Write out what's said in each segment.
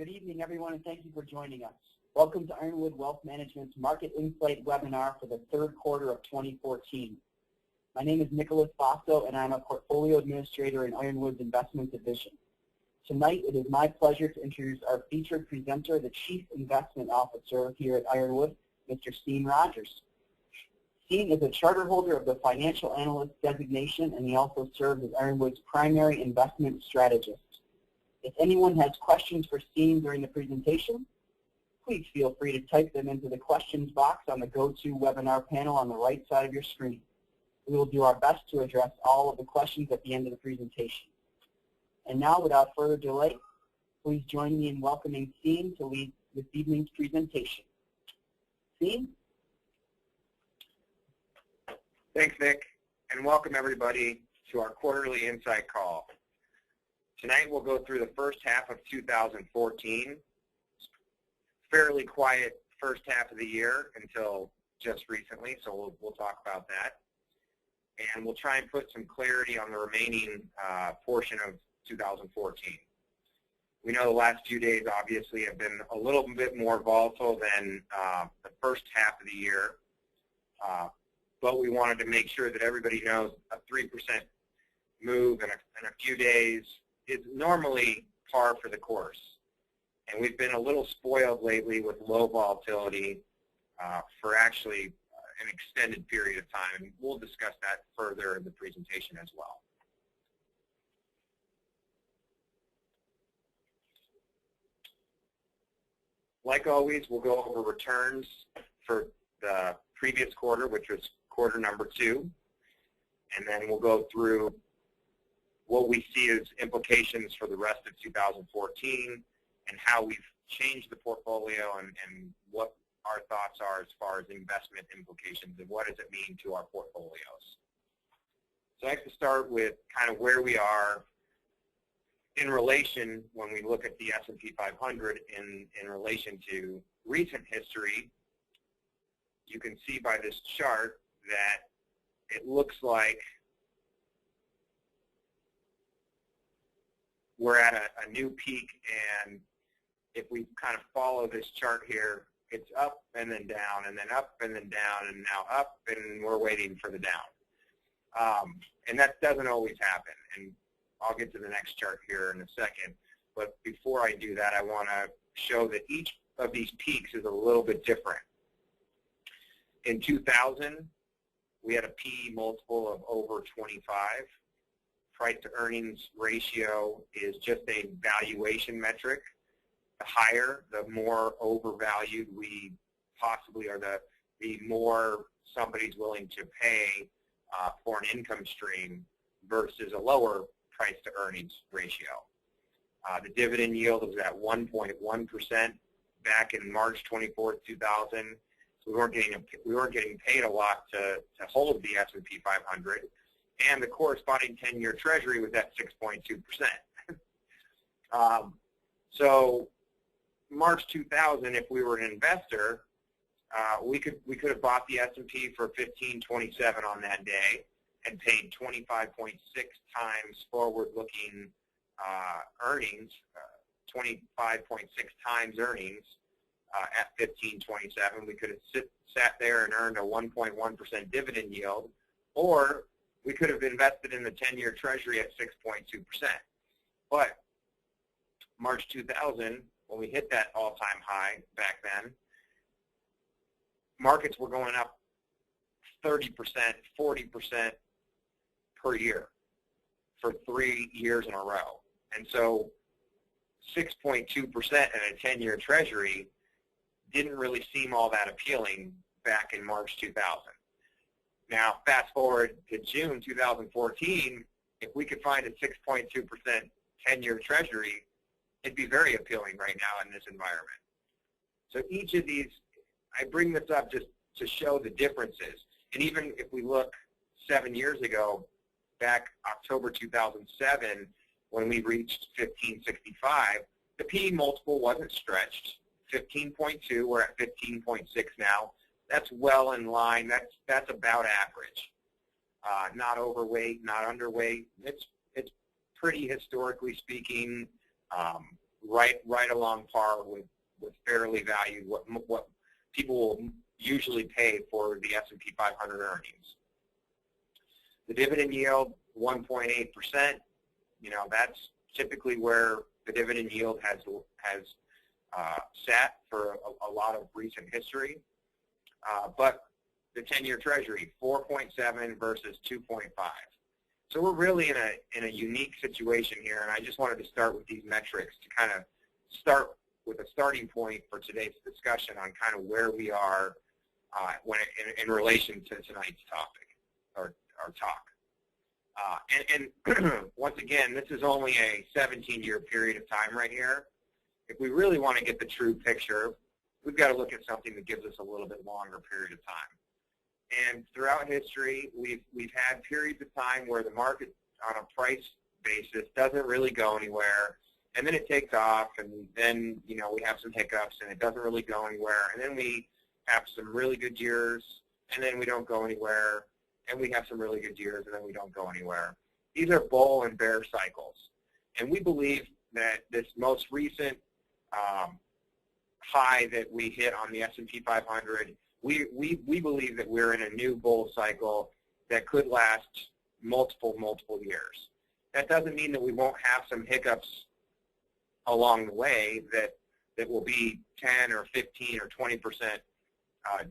Good evening, everyone, and thank you for joining us. Welcome to Ironwood Wealth Management's Market Insight webinar for the third quarter of 2014. My name is Nicholas Basso, and I'm a Portfolio Administrator in Ironwood's Investment Division. Tonight, it is my pleasure to introduce our featured presenter, the Chief Investment Officer here at Ironwood, Mr. Steen Rogers. Steen is a charter holder of the Financial Analyst designation, and he also serves as Ironwood's primary investment strategist. If anyone has questions for Steen during the presentation, please feel free to type them into the questions box on the GoToWebinar panel on the right side of your screen. We will do our best to address all of the questions at the end of the presentation. And now, without further delay, please join me in welcoming Steen to lead this evening's presentation. Steen? Thanks, Nick, and welcome everybody to our quarterly insight call. Tonight we'll go through the first half of 2014. Fairly quiet first half of the year until just recently, so we'll talk about that. And we'll try and put some clarity on the remaining portion of 2014. We know the last few days obviously have been a little bit more volatile than the first half of the year, but we wanted to make sure that everybody knows a 3% move in a few days is normally par for the course. And we've been a little spoiled lately with low volatility for actually an extended period of time, and we'll discuss that further in the presentation as well. Like always, we'll go over returns for the previous quarter, which was quarter number 2, and then we'll go through what we see as implications for the rest of 2014 and how we've changed the portfolio and what our thoughts are as far as investment implications and what does it mean to our portfolios. So I'd like to start with kind of where we are in relation when we look at the S&P 500 in relation to recent history. You can see by this chart that it looks like we're at a new peak, and if we kind of follow this chart here, it's up and then down and then up and then down and now up, and we're waiting for the down. And that doesn't always happen, and I'll get to the next chart here in a second. But before I do that, I want to show that each of these peaks is a little bit different. In 2000, we had a P/E multiple of over 25. Price to earnings ratio is just a valuation metric. The higher, the more overvalued we possibly are, the more somebody's willing to pay for an income stream versus a lower price to earnings ratio. The dividend yield was at 1.1% back in March 24th, 2000. So we weren't getting paid a lot to hold the S&P 500. And the corresponding 10-year Treasury was at 6.2%. So March 2000, if we were an investor, we could have bought the S&P for $15.27 on that day and paid 25.6 times forward-looking earnings, 25.6 times earnings at $15.27. We could have sat there and earned a 1.1% dividend yield, or we could have invested in the 10-year Treasury at 6.2%. But March 2000, when we hit that all-time high back then, markets were going up 30%, 40% per year for 3 years in a row. And so 6.2% in a 10-year Treasury didn't really seem all that appealing back in March 2000. Now, fast forward to June 2014, if we could find a 6.2% 10-year Treasury, it'd be very appealing right now in this environment. So each of these, I bring this up just to show the differences. And even if we look 7 years ago, back October 2007, when we reached 1565, the P/E multiple wasn't stretched. 15.2, we're at 15.6 now. That's well in line. That's about average. Not overweight, not underweight. It's pretty, historically speaking, right along par with fairly valued what people will usually pay for the S&P 500 earnings. The dividend yield, 1.8%. That's typically where the dividend yield has sat for a lot of recent history. But the 10-year Treasury, 4.7 versus 2.5. So we're really in a unique situation here, and I just wanted to start with these metrics to kind of start with a starting point for today's discussion on kind of where we are in relation to tonight's topic or talk. And once again, this is only a 17-year period of time right here. If we really want to get the true picture, we've got to look at something that gives us a little bit longer period of time. And throughout history, we've had periods of time where the market on a price basis doesn't really go anywhere, and then it takes off, and then we have some hiccups, and it doesn't really go anywhere, and then we have some really good years, and then we don't go anywhere, and we have some really good years, and then we don't go anywhere. These are bull and bear cycles, and we believe that this most recent high that we hit on the S&P 500, we believe that we're in a new bull cycle that could last multiple years. That doesn't mean that we won't have some hiccups along the way that will be 10 or 15 or 20%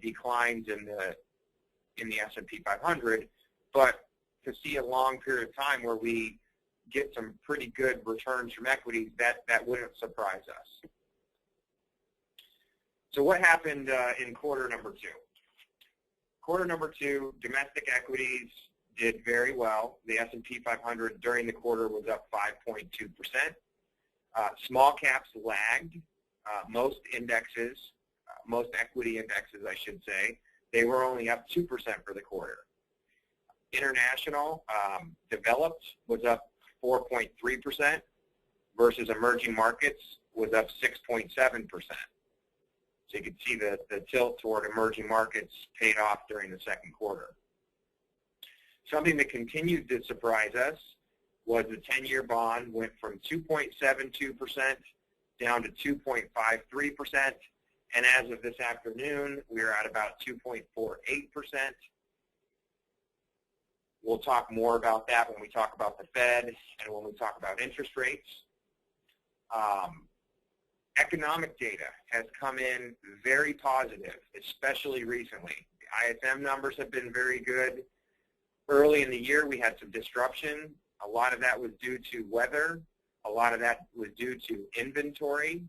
declines in the S&P 500, but to see a long period of time where we get some pretty good returns from equities, that wouldn't surprise us. So what happened in quarter number 2? Quarter number 2, domestic equities did very well. The S&P 500 during the quarter was up 5.2%. Small caps lagged. Most indexes, most equity indexes, I should say, they were only up 2% for the quarter. International developed was up 4.3% versus emerging markets was up 6.7%. So you can see the tilt toward emerging markets paid off during the second quarter. Something that continued to surprise us was the 10-year bond went from 2.72% down to 2.53%, and as of this afternoon, we're at about 2.48%. We'll talk more about that when we talk about the Fed and when we talk about interest rates. Economic data has come in very positive, especially recently. The ISM numbers have been very good. Early in the year, we had some disruption. A lot of that was due to weather. A lot of that was due to inventory.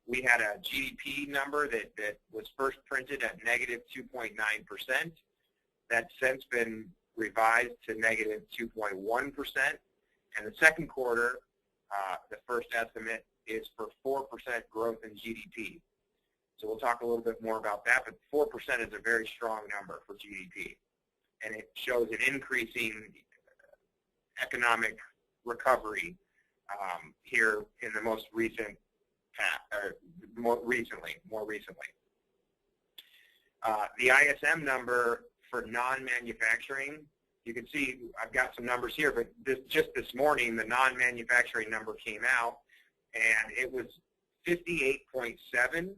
We had a GDP number that was first printed at negative 2.9%. That's since been revised to negative 2.1%. And the second quarter, the first estimate is for 4% growth in GDP. So we'll talk a little bit more about that, but 4% is a very strong number for GDP. And it shows an increasing economic recovery here in the most recent, more recently. The ISM number for non-manufacturing, you can see I've got some numbers here, but just this morning the non-manufacturing number came out, and it was 58.7,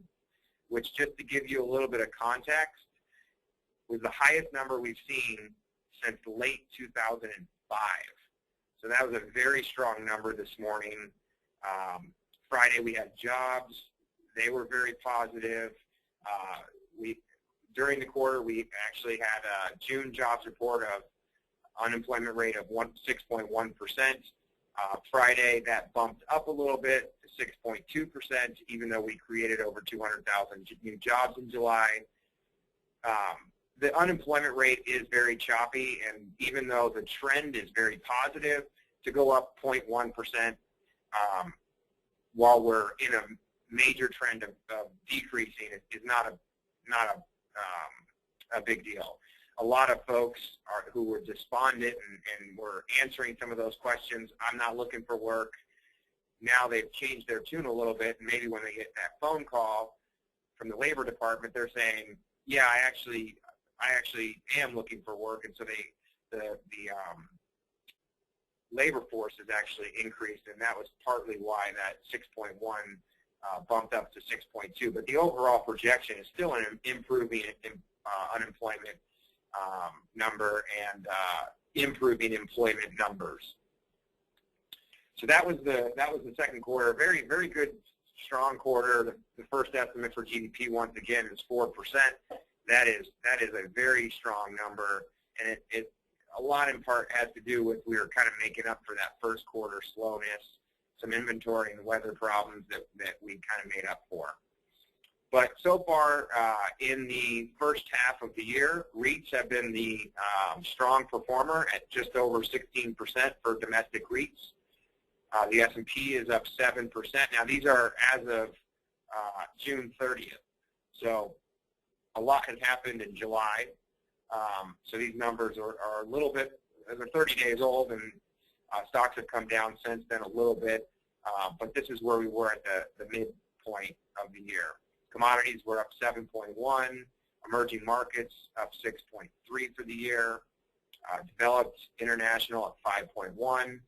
which, just to give you a little bit of context, was the highest number we've seen since late 2005. So that was a very strong number this morning. Friday we had jobs. They were very positive. During the quarter, we actually had a June jobs report of unemployment rate of 6.1%. Friday, that bumped up a little bit to 6.2%, even though we created over 200,000 new jobs in July. The unemployment rate is very choppy, and even though the trend is very positive, to go up 0.1% while we're in a major trend of decreasing is not a big deal. A lot of folks who were despondent and were answering some of those questions, I'm not looking for work. Now they've changed their tune a little bit, and maybe when they get that phone call from the Labor Department, they're saying, yeah, I actually am looking for work, and so labor force has actually increased, and that was partly why that 6.1 bumped up to 6.2. But the overall projection is still an improving unemployment number and improving employment numbers. So that was the second quarter. Very, very good, strong quarter. The first estimate for GDP once again is 4%. That is a very strong number, and it a lot in part has to do with we were kind of making up for that first quarter slowness, some inventory and weather problems that we kind of made up for. But so far in the first half of the year, REITs have been the strong performer at just over 16% for domestic REITs. The S&P is up 7%. Now these are as of June 30th. So a lot has happened in July. So these numbers are a little bit, they're 30 days old, and stocks have come down since then a little bit. But this is where we were at the midpoint of the year. Commodities were up 7.1, emerging markets up 6.3 for the year, developed international up 5.1,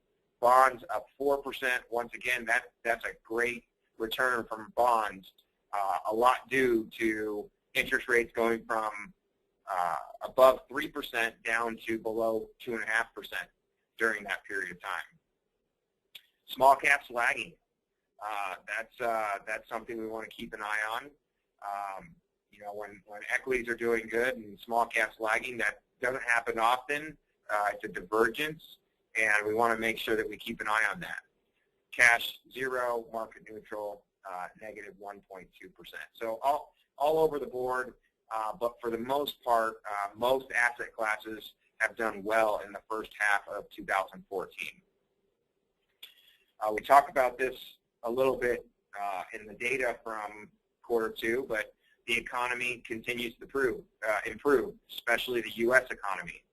bonds up 4%. Once again, that's a great return from bonds, a lot due to interest rates going from above 3% down to below 2.5% during that period of time. Small caps lagging. That's something we want to keep an eye on. You know, when equities are doing good and small caps lagging, that doesn't happen often. It's a divergence, and we want to make sure that we keep an eye on that. Cash 0, market neutral, negative 1.2%. So all over the board, but for the most part, most asset classes have done well in the first half of 2014. We talked about this a little bit in the data from quarter 2, but the economy continues to improve, especially the U.S. economy.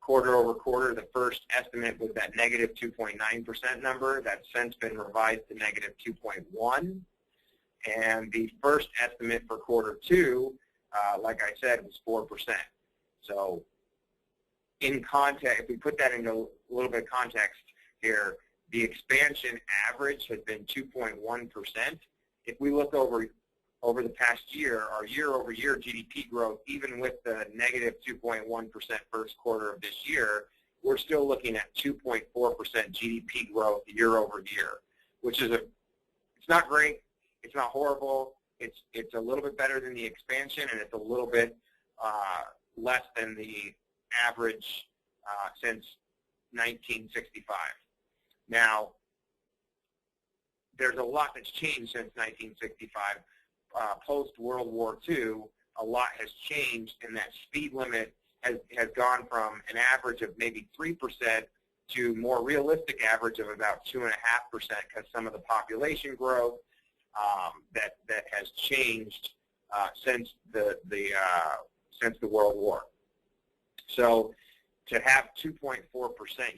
Quarter over quarter, the first estimate was that negative 2.9% number. That's since been revised to negative 2.1. And the first estimate for quarter 2, like I said, was 4%. So in context, if we put that into a little bit of context here, the expansion average has been 2.1%. If we look over the past year, our year-over-year GDP growth, even with the negative 2.1% first quarter of this year, we're still looking at 2.4% GDP growth year over year, which is it's not great, it's not horrible, it's a little bit better than the expansion, and it's a little bit less than the average since 1965. Now, there's a lot that's changed since 1965. Post-World War II, a lot has changed, and that speed limit has gone from an average of maybe 3% to more realistic average of about 2.5% because some of the population growth that has changed since the World War. So to have 2.4%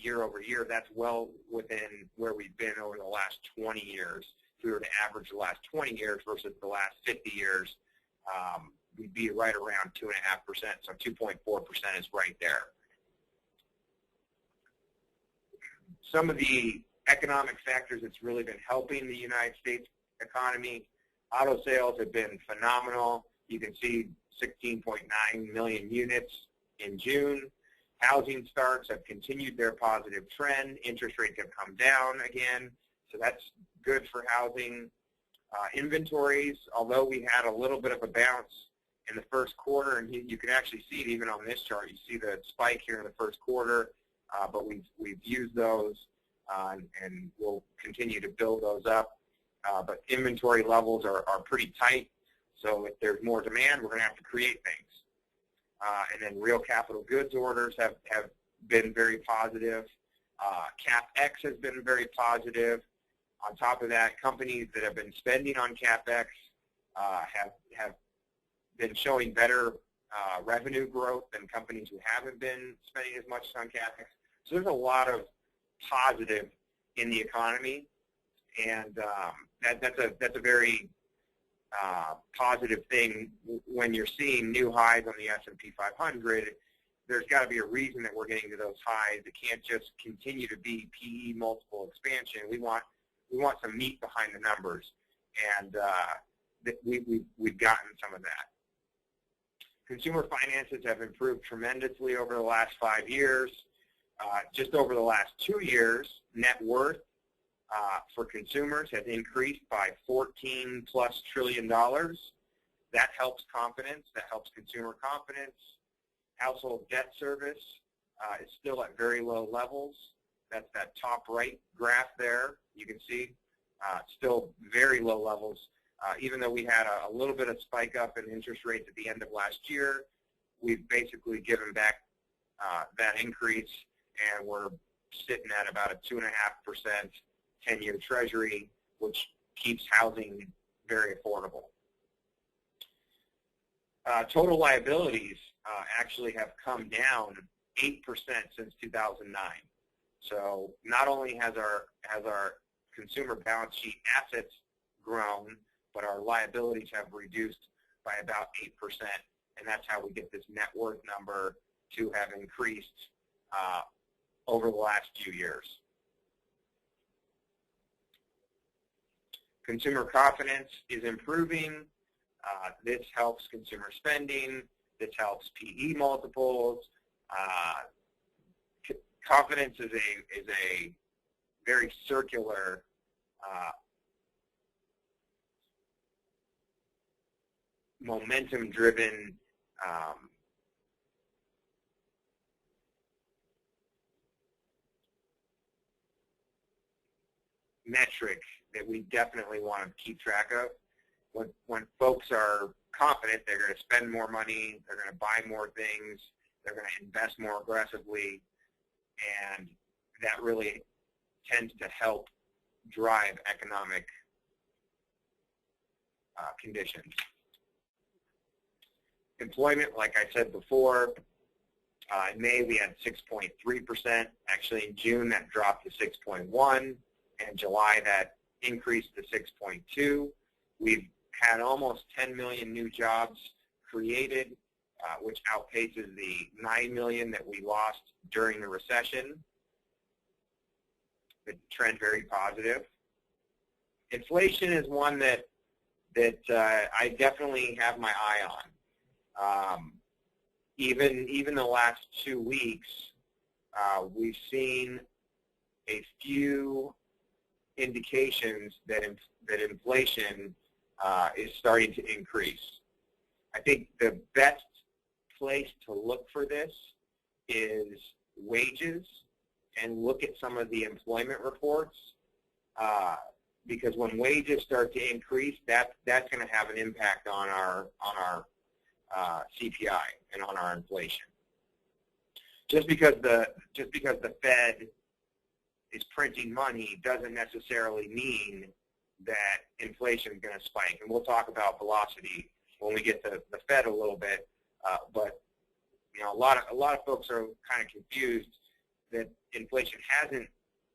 year over year, that's well within where we've been over the last 20 years. If we were to average the last 20 years versus the last 50 years, we'd be right around 2.5%. So 2.4% is right there. Some of the economic factors that's really been helping the United States economy, auto sales have been phenomenal. You can see 16.9 million units in June. Housing starts have continued their positive trend. Interest rates have come down again, so that's good for housing. Inventories, although we had a little bit of a bounce in the first quarter, and you can actually see it even on this chart. You see the spike here in the first quarter, but we've used those, and we'll continue to build those up. But inventory levels are pretty tight, so if there's more demand, we're going to have to create things. And then real capital goods orders have been very positive. CapEx has been very positive. On top of that, companies that have been spending on CapEx have been showing better revenue growth than companies who haven't been spending as much on CapEx. So there's a lot of positive in the economy, and that's a very positive thing when you're seeing new highs on the S&P 500 there's got to be a reason that we're getting to those highs. It can't just continue to be PE multiple expansion. We want some meat behind the numbers, and we've gotten some of that. Consumer finances have improved tremendously over the last 5 years. Just over the last 2 years, net worth for consumers has increased by $14+ trillion. That helps confidence. That helps consumer confidence. Household debt service is still at very low levels. That's that top right graph there. You can see still very low levels. Even though we had a little bit of spike up in interest rates at the end of last year, we've basically given back that increase, and we're sitting at about a 2.5% 10-year Treasury, which keeps housing very affordable. Total liabilities actually have come down 8% since 2009. So not only has our consumer balance sheet assets grown, but our liabilities have reduced by about 8%, and that's how we get this net worth number to have increased over the last few years. Consumer confidence is improving. This helps consumer spending. This helps PE multiples. Confidence is a very circular momentum-driven metric that we definitely want to keep track of. When folks are confident, they're going to spend more money, they're going to buy more things, they're going to invest more aggressively, and that really tends to help drive economic conditions. Employment, like I said before, in May we had 6.3%. Actually in June that dropped to 6.1%, and July that increased to 6.2%. We've had almost 10 million new jobs created, which outpaces the 9 million that we lost during the recession. The trend very positive. Inflation is one that I definitely have my eye on. Even the last 2 weeks, we've seen a few indications that inflation is starting to increase. I think the best place to look for this is wages and look at some of the employment reports, because when wages start to increase, that's going to have an impact on our CPI and on our inflation. Just because the Fed is printing money doesn't necessarily mean that inflation is going to spike, and we'll talk about velocity when we get to the Fed a little bit. But you know, a lot of folks are kind of confused that inflation hasn't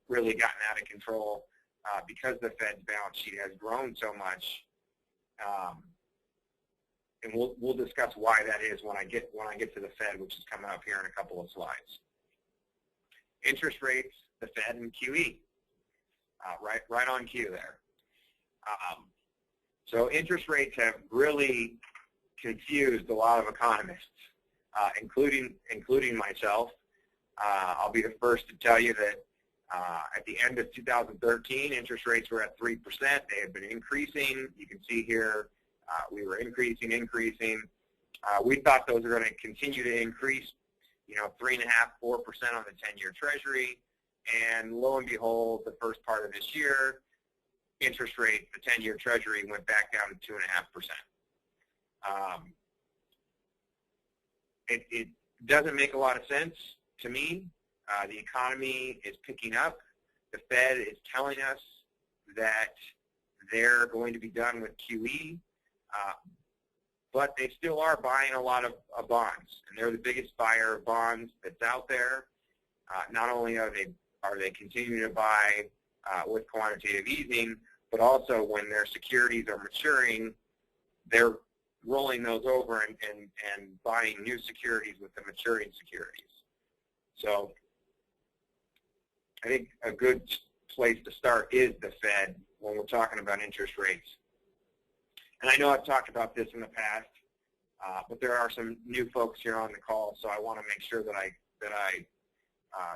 really gotten out of control because the Fed's balance sheet has grown so much, and we'll discuss why that is when I get to the Fed, which is coming up here in a couple of slides. Interest rates, the Fed, and QE, right on cue there. So interest rates have really confused a lot of economists, including myself. I'll be the first to tell you that at the end of 2013, interest rates were at 3%. They had been increasing. You can see here we were increasing. We thought those were going to continue to increase, 3.5%, 4% on the 10-year Treasury, and lo and behold, the first part of this year, interest rate, the 10-year Treasury went back down to 2.5%. It doesn't make a lot of sense to me. The economy is picking up. The Fed is telling us that they're going to be done with QE, but they still are buying a lot of bonds, and they're the biggest buyer of bonds that's out there. Not only are they continuing to buy with quantitative easing, but also when their securities are maturing, they're rolling those over and buying new securities with the maturing securities. So I think a good place to start is the Fed when we're talking about interest rates. And I know I've talked about this in the past, but there are some new folks here on the call, so I want to make sure that I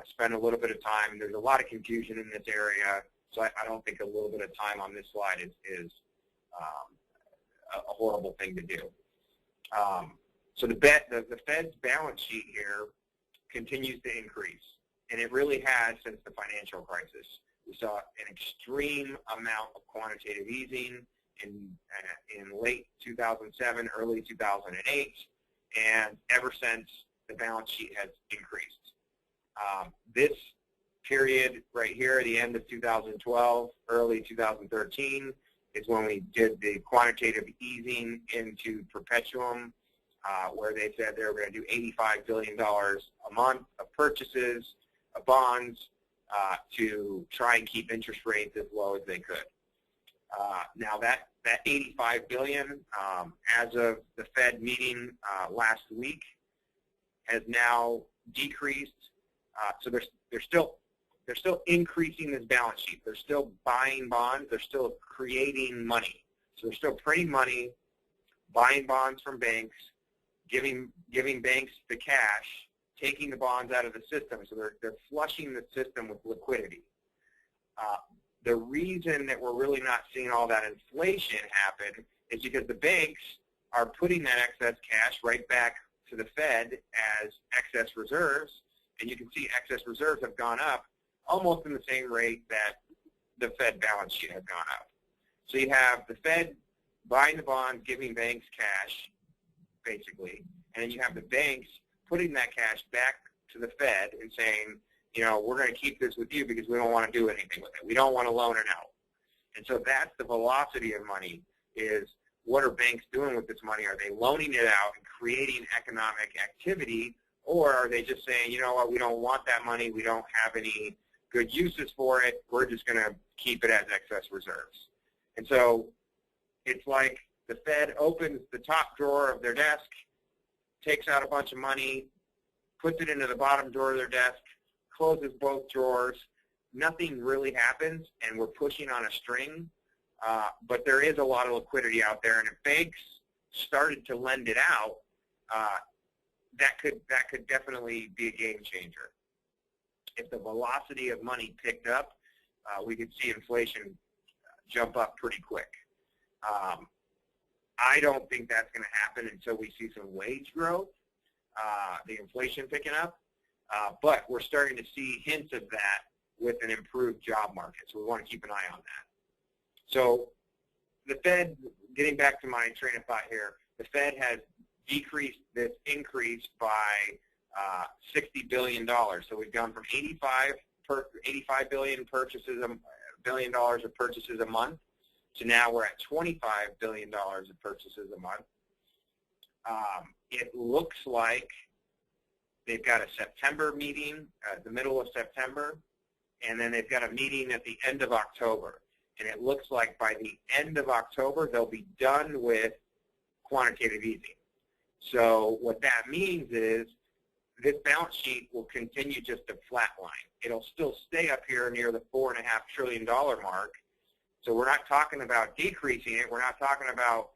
spend a little bit of time. There's a lot of confusion in this area, so I don't think a little bit of time on this slide is a horrible thing to do. So the Fed's balance sheet here continues to increase, and it really has since the financial crisis. We saw an extreme amount of quantitative easing in late 2007, early 2008, and ever since the balance sheet has increased. This period right here, the end of 2012, early 2013, is when we did the quantitative easing into perpetuum, where they said they were going to do $85 billion a month of purchases of bonds to try and keep interest rates as low as they could. Now that $85 billion, as of the Fed meeting last week, has now decreased. So they're still increasing this balance sheet. They're still buying bonds. They're still creating money. So they're still printing money, buying bonds from banks, giving banks the cash, taking the bonds out of the system. So they're flushing the system with liquidity. The reason that we're really not seeing all that inflation happen is because the banks are putting that excess cash right back to the Fed as excess reserves, and you can see excess reserves have gone up almost in the same rate that the Fed balance sheet has gone up. So you have the Fed buying the bonds, giving banks cash, basically, and then you have the banks putting that cash back to the Fed and saying, you know, we're going to keep this with you because we don't want to do anything with it. We don't want to loan it out. And so that's the velocity of money, is what are banks doing with this money? Are they loaning it out and creating economic activity, or are they just saying, you know what, we don't want that money, we don't have any good uses for it, we're just going to keep it as excess reserves? And so it's like the Fed opens the top drawer of their desk, takes out a bunch of money, puts it into the bottom drawer of their desk, closes both drawers, nothing really happens, and we're pushing on a string. But there is a lot of liquidity out there, and if banks started to lend it out, that could definitely be a game changer. If the velocity of money picked up, we could see inflation jump up pretty quick. I don't think that's going to happen until we see some wage growth, the inflation picking up, but we're starting to see hints of that with an improved job market, so we want to keep an eye on that. So the Fed, getting back to my train of thought here, the Fed has decreased this increase by $60 billion. So we've gone from 85 billion billion dollars of purchases a month to now we're at $25 billion of purchases a month. It looks like they've got a September meeting, the middle of September, and then they've got a meeting at the end of October. And it looks like by the end of October, they'll be done with quantitative easing. So what that means is this balance sheet will continue just to flatline. It'll still stay up here near the $4.5 trillion mark. So we're not talking about decreasing it. We're not talking about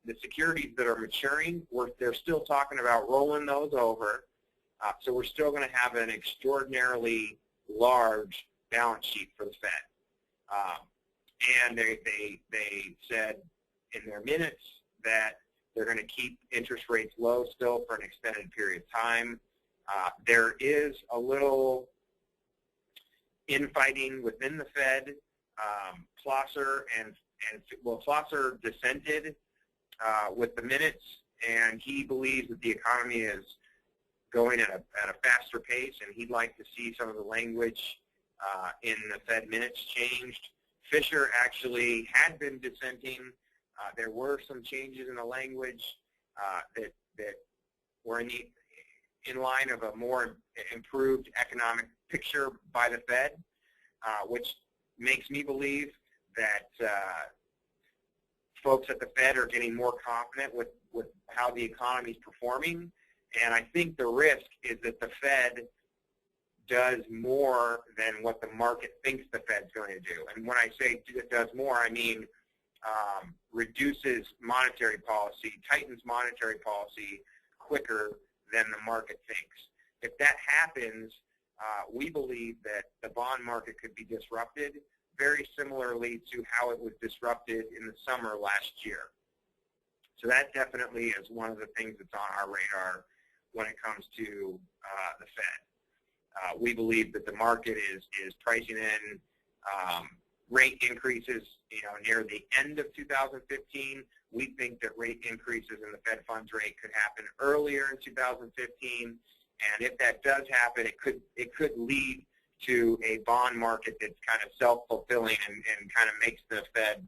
the securities that are maturing. They're still talking about rolling those over. So we're still going to have an extraordinarily large balance sheet for the Fed. And they said in their minutes that they're going to keep interest rates low still for an extended period of time. There is a little infighting within the Fed. Plosser Plosser dissented with the minutes, and he believes that the economy is going at a faster pace, and he'd like to see some of the language in the Fed minutes changed. Fisher actually had been dissenting. There were some changes in the language that were in line of a more improved economic picture by the Fed, which makes me believe that folks at the Fed are getting more confident with how the economy is performing, and I think the risk is that the Fed does more than what the market thinks the Fed's going to do. And when I say it does more, I mean reduces monetary policy, tightens monetary policy quicker than the market thinks. If that happens, we believe that the bond market could be disrupted very similarly to how it was disrupted in the summer last year. So that definitely is one of the things that's on our radar when it comes to the Fed. We believe that the market is pricing in rate increases, near the end of 2015. We think that rate increases in the Fed funds rate could happen earlier in 2015, and if that does happen, it could lead to a bond market that's kind of self-fulfilling and kind of makes the Fed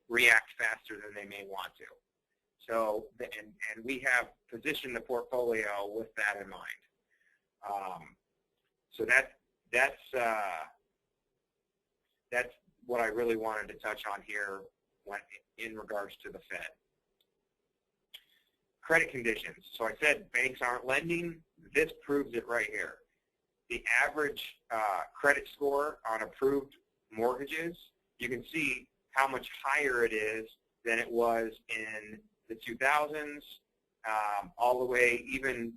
react faster than they may want to. So, and we have positioned the portfolio with that in mind. So that's what I really wanted to touch on here in regards to the Fed. Credit conditions. So I said banks aren't lending. This proves it right here. The average credit score on approved mortgages, you can see how much higher it is than it was in the 2000s, all the way even,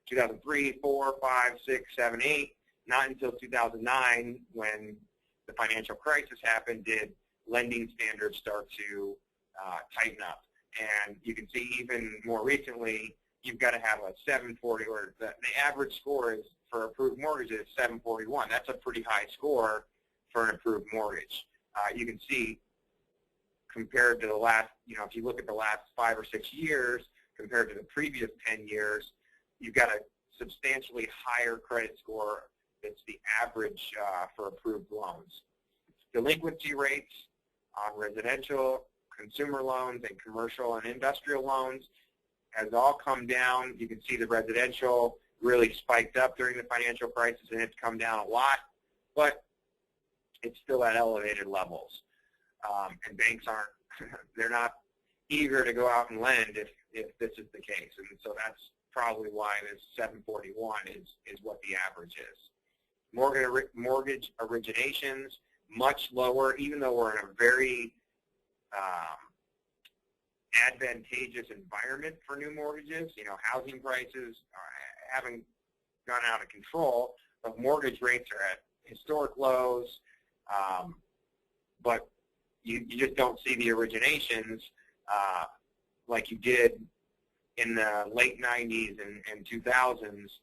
2003, 4, 5, 6, 7, 8, not until 2009 when the financial crisis happened did lending standards start to tighten up. And you can see even more recently, you've got to have a 740, or the average score is for approved mortgages is 741. That's a pretty high score for an approved mortgage. You can see compared to the last, if you look at the last 5 or 6 years compared to the previous 10 years, you've got a substantially higher credit score. It's the average for approved loans. Delinquency rates on residential, consumer loans, and commercial and industrial loans has all come down. You can see the residential really spiked up during the financial crisis, and it's come down a lot, but it's still at elevated levels. And banks aren't, they're not eager to go out and lend if this is the case. And so that's probably why this 741 is what the average is. Mortgage originations, much lower, even though we're in a very advantageous environment for new mortgages. Housing prices haven't gone out of control, but mortgage rates are at historic lows. But you just don't see the originations like you did in the late 90s and 2000s.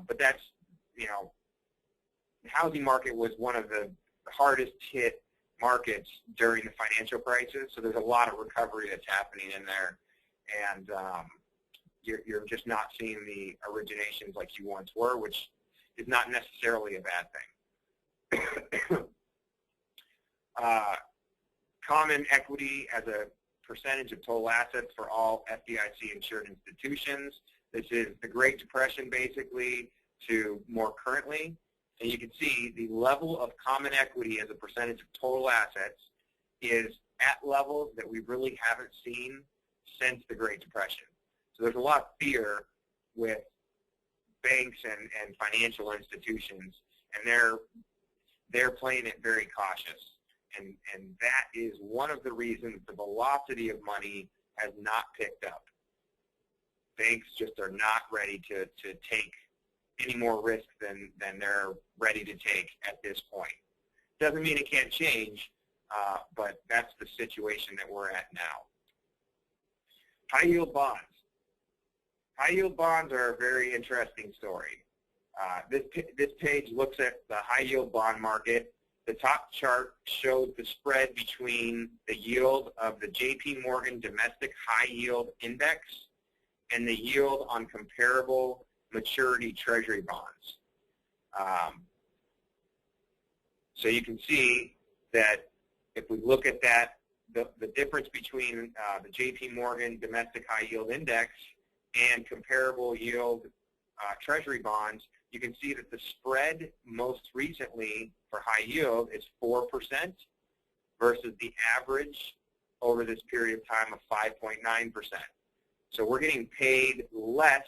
But that's, the housing market was one of the hardest hit markets during the financial crisis, so there's a lot of recovery that's happening in there, and you're just not seeing the originations like you once were, which is not necessarily a bad thing. Common equity as a percentage of total assets for all FDIC-insured institutions. This is the Great Depression, basically, to more currently. And you can see the level of common equity as a percentage of total assets is at levels that we really haven't seen since the Great Depression. So there's a lot of fear with banks and financial institutions, and they're playing it very cautious. And that is one of the reasons the velocity of money has not picked up. Banks just are not ready to take any more risk than they're ready to take at this point. Doesn't mean it can't change, but that's the situation that we're at now. High-yield bonds. High-yield bonds are a very interesting story. This page looks at the high-yield bond market. The top chart shows the spread between the yield of the J.P. Morgan Domestic High Yield Index and the yield on comparable maturity Treasury bonds. So you can see that if we look at that, the difference between the J.P. Morgan Domestic High Yield Index and comparable yield Treasury bonds, you can see that the spread most recently for high yield is 4%, versus the average over this period of time of 5.9%. So we're getting paid less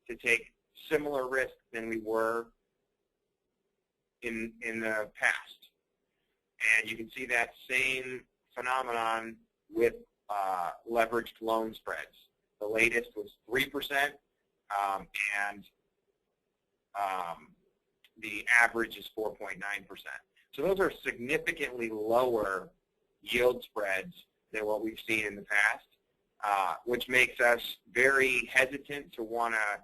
to take similar risk than we were in the past. And you can see that same phenomenon with leveraged loan spreads. The latest was 3%, and the average is 4.9%. So those are significantly lower yield spreads than what we've seen in the past, which makes us very hesitant to want to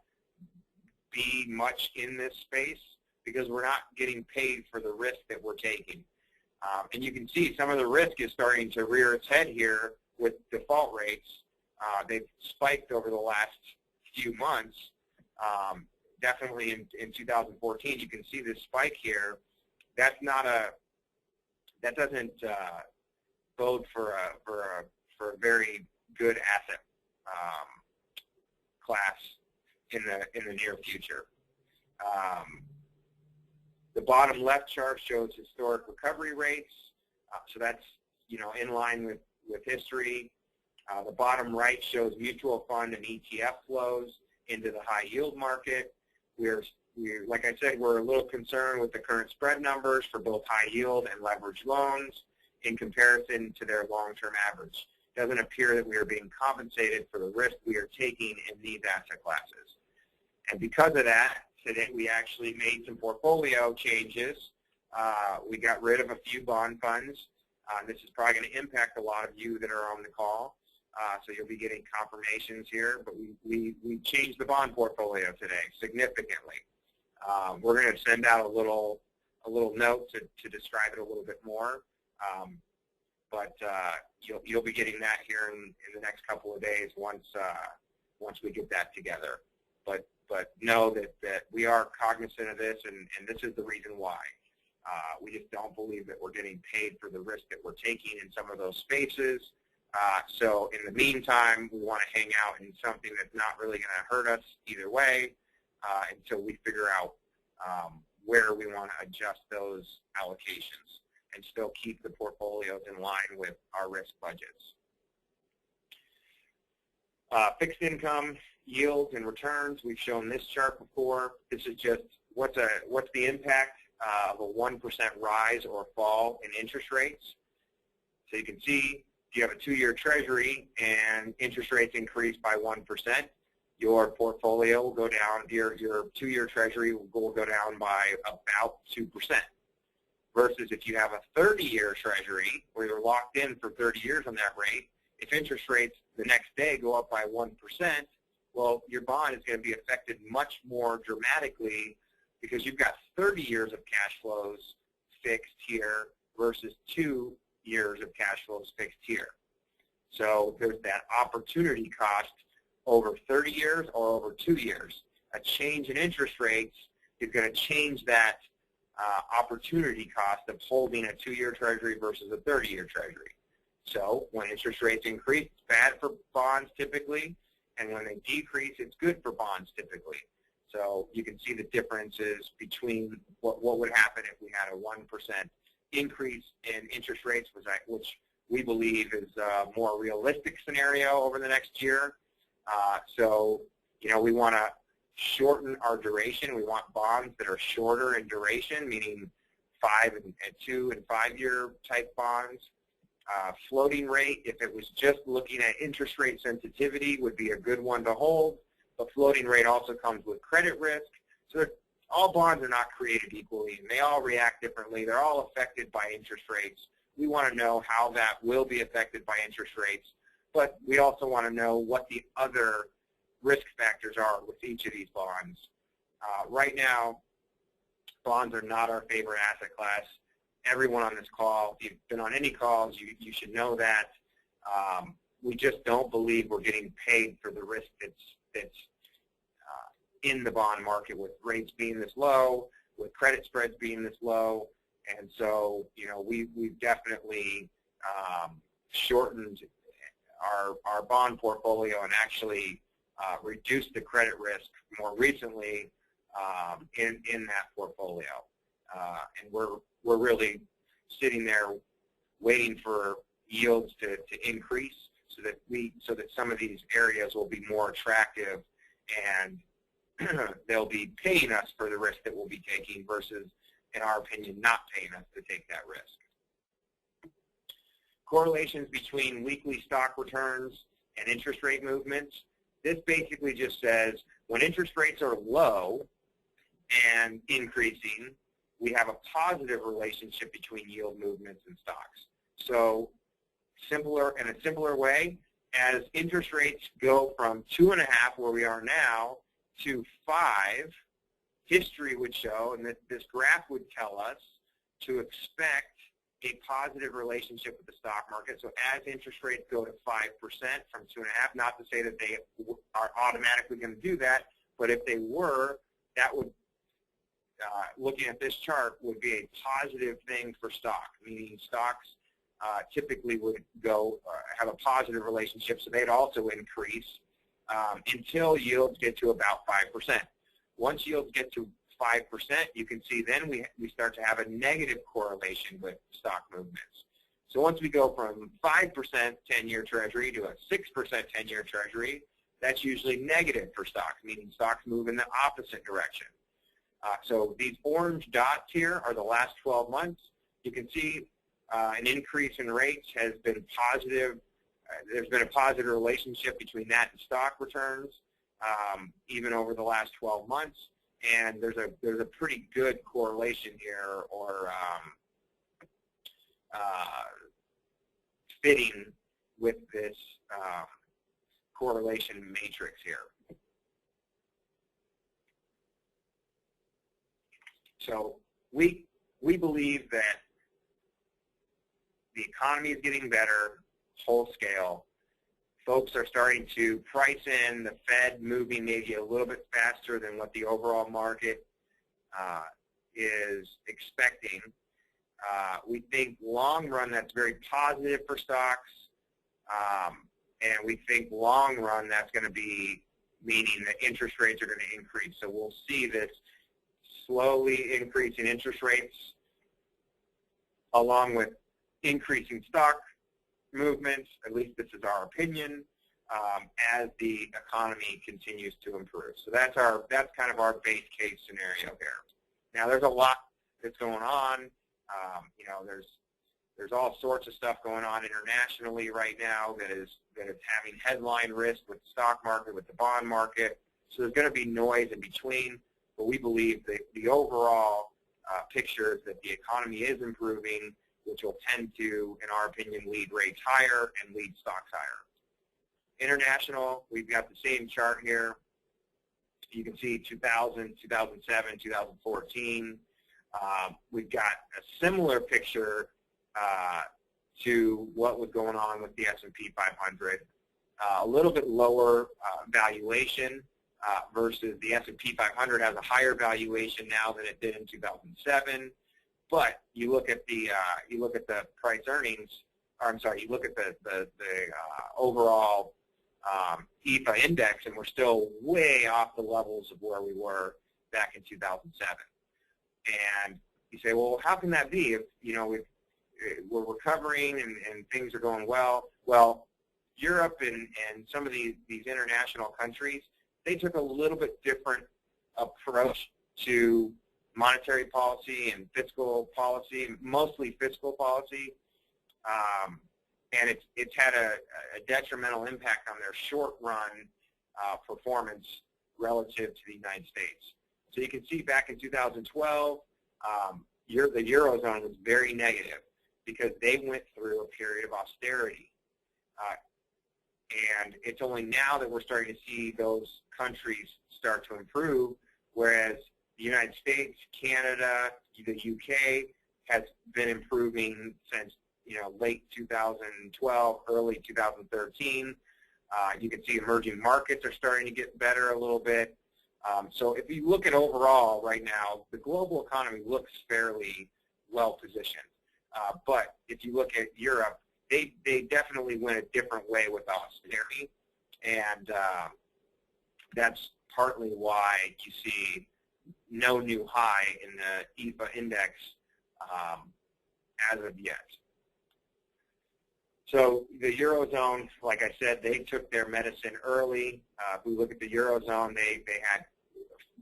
be much in this space because we're not getting paid for the risk that we're taking. And you can see some of the risk is starting to rear its head here with default rates. They've spiked over the last few months. Definitely in 2014, you can see this spike here. That doesn't bode for a very good asset class in the near future. The bottom left chart shows historic recovery rates, so that's in line with history. The bottom right shows mutual fund and ETF flows into the high yield market. Like I said, we're a little concerned with the current spread numbers for both high yield and leveraged loans in comparison to their long-term average. It doesn't appear that we are being compensated for the risk we are taking in these asset classes. And because of that, today we actually made some portfolio changes. We got rid of a few bond funds. This is probably going to impact a lot of you that are on the call, so you'll be getting confirmations here. But we changed the bond portfolio today significantly. We're going to send out a little note to describe it a little bit more. But you'll be getting that here in the next couple of days once we get that together. But know that we are cognizant of this, and this is the reason why. We just don't believe that we're getting paid for the risk that we're taking in some of those spaces. So in the meantime, we want to hang out in something that's not really going to hurt us either way until we figure out where we want to adjust those allocations and still keep the portfolios in line with our risk budgets. Fixed income yields and returns. We've shown this chart before. This is just what's the impact of a 1% rise or fall in interest rates. So you can see if you have a 2-year treasury and interest rates increase by 1%, your portfolio will go down, your 2-year treasury will go down by about 2%. Versus if you have a 30-year treasury where you're locked in for 30 years on that rate, if interest rates the next day go up by 1%, well, your bond is going to be affected much more dramatically because you've got 30 years of cash flows fixed here versus 2 years of cash flows fixed here. So there's that opportunity cost over 30 years or over 2 years. A change in interest rates is going to change that opportunity cost of holding a 2-year treasury versus a 30-year treasury. So when interest rates increase, it's bad for bonds typically, and when they decrease, it's good for bonds typically. So you can see the differences between what would happen if we had a 1% increase in interest rates, which we believe is a more realistic scenario over the next year. So we want to shorten our duration. We want bonds that are shorter in duration, meaning 5 and 2 and 5-year type bonds. Floating rate, if it was just looking at interest rate sensitivity, would be a good one to hold. But floating rate also comes with credit risk. So all bonds are not created equally, and they all react differently. They're all affected by interest rates. We want to know how that will be affected by interest rates, but we also want to know what the other risk factors are with each of these bonds. Right now, bonds are not our favorite asset class. Everyone on this call, if you've been on any calls, you should know that. We just don't believe we're getting paid for the risk that's in the bond market, with rates being this low, with credit spreads being this low. And so, we've definitely shortened our bond portfolio and actually reduced the credit risk more recently in that portfolio. And we're really sitting there waiting for yields to increase so that some of these areas will be more attractive and they'll be paying us for the risk that we'll be taking versus, in our opinion, not paying us to take that risk. Correlations between weekly stock returns and interest rate movements. This basically just says when interest rates are low and increasing, we have a positive relationship between yield movements and stocks. So in a simpler way, as interest rates go from 2.5, where we are now, to 5, history would show, and this graph would tell us, to expect a positive relationship with the stock market. So as interest rates go to 5% from 2.5, not to say that they are automatically going to do that, but if they were, that would, looking at this chart, would be a positive thing for stock, meaning stocks typically would go have a positive relationship, so they'd also increase until yields get to about 5%. Once yields get to 5%, you can see then we start to have a negative correlation with stock movements. So once we go from 5% 10-year Treasury to a 6% 10-year Treasury, that's usually negative for stocks, meaning stocks move in the opposite direction. So these orange dots here are the last 12 months. You can see an increase in rates has been positive. There's been a positive relationship between that and stock returns, even over the last 12 months. And there's a pretty good correlation here, or fitting with this correlation matrix here. So we believe that the economy is getting better, whole scale. Folks are starting to price in the Fed moving maybe a little bit faster than what the overall market is expecting. We think long run that's very positive for stocks, and we think long run that's going to be meaning that interest rates are going to increase. So we'll see this slowly increasing interest rates along with increasing stock movements, at least this is our opinion, as the economy continues to improve. So that's kind of our base case scenario here. Now there's a lot that's going on. You know, there's all sorts of stuff going on internationally right now that is having headline risk with the stock market, with the bond market. So there's going to be noise in between, but we believe that the overall picture is that the economy is improving, which will tend to, in our opinion, lead rates higher and lead stocks higher. International, we've got the same chart here. You can see 2000, 2007, 2014. We've got a similar picture to what was going on with the S&P 500. A little bit lower valuation versus the S&P 500 has a higher valuation now than it did in 2007. But you look at the price earnings, or I'm sorry, you look at the overall EPA index, and we're still way off the levels of where we were back in 2007. And you say, well, how can that be if, you know, we're recovering and things are going well? Well, Europe and some of these international countries, they took a little bit different approach to monetary policy and fiscal policy, mostly fiscal policy, and it's had a detrimental impact on their short-run performance relative to the United States. So you can see back in 2012, the Eurozone was very negative because they went through a period of austerity. And it's only now that we're starting to see those countries start to improve, whereas the United States, Canada, the UK has been improving since, you know, late 2012, early 2013. You can see emerging markets are starting to get better a little bit. So if you look at overall right now, the global economy looks fairly well positioned. But if you look at Europe, they definitely went a different way with austerity, and that's partly why you see no new high in the EPA index as of yet. So the Eurozone, like I said, they took their medicine early. If we look at the Eurozone, they had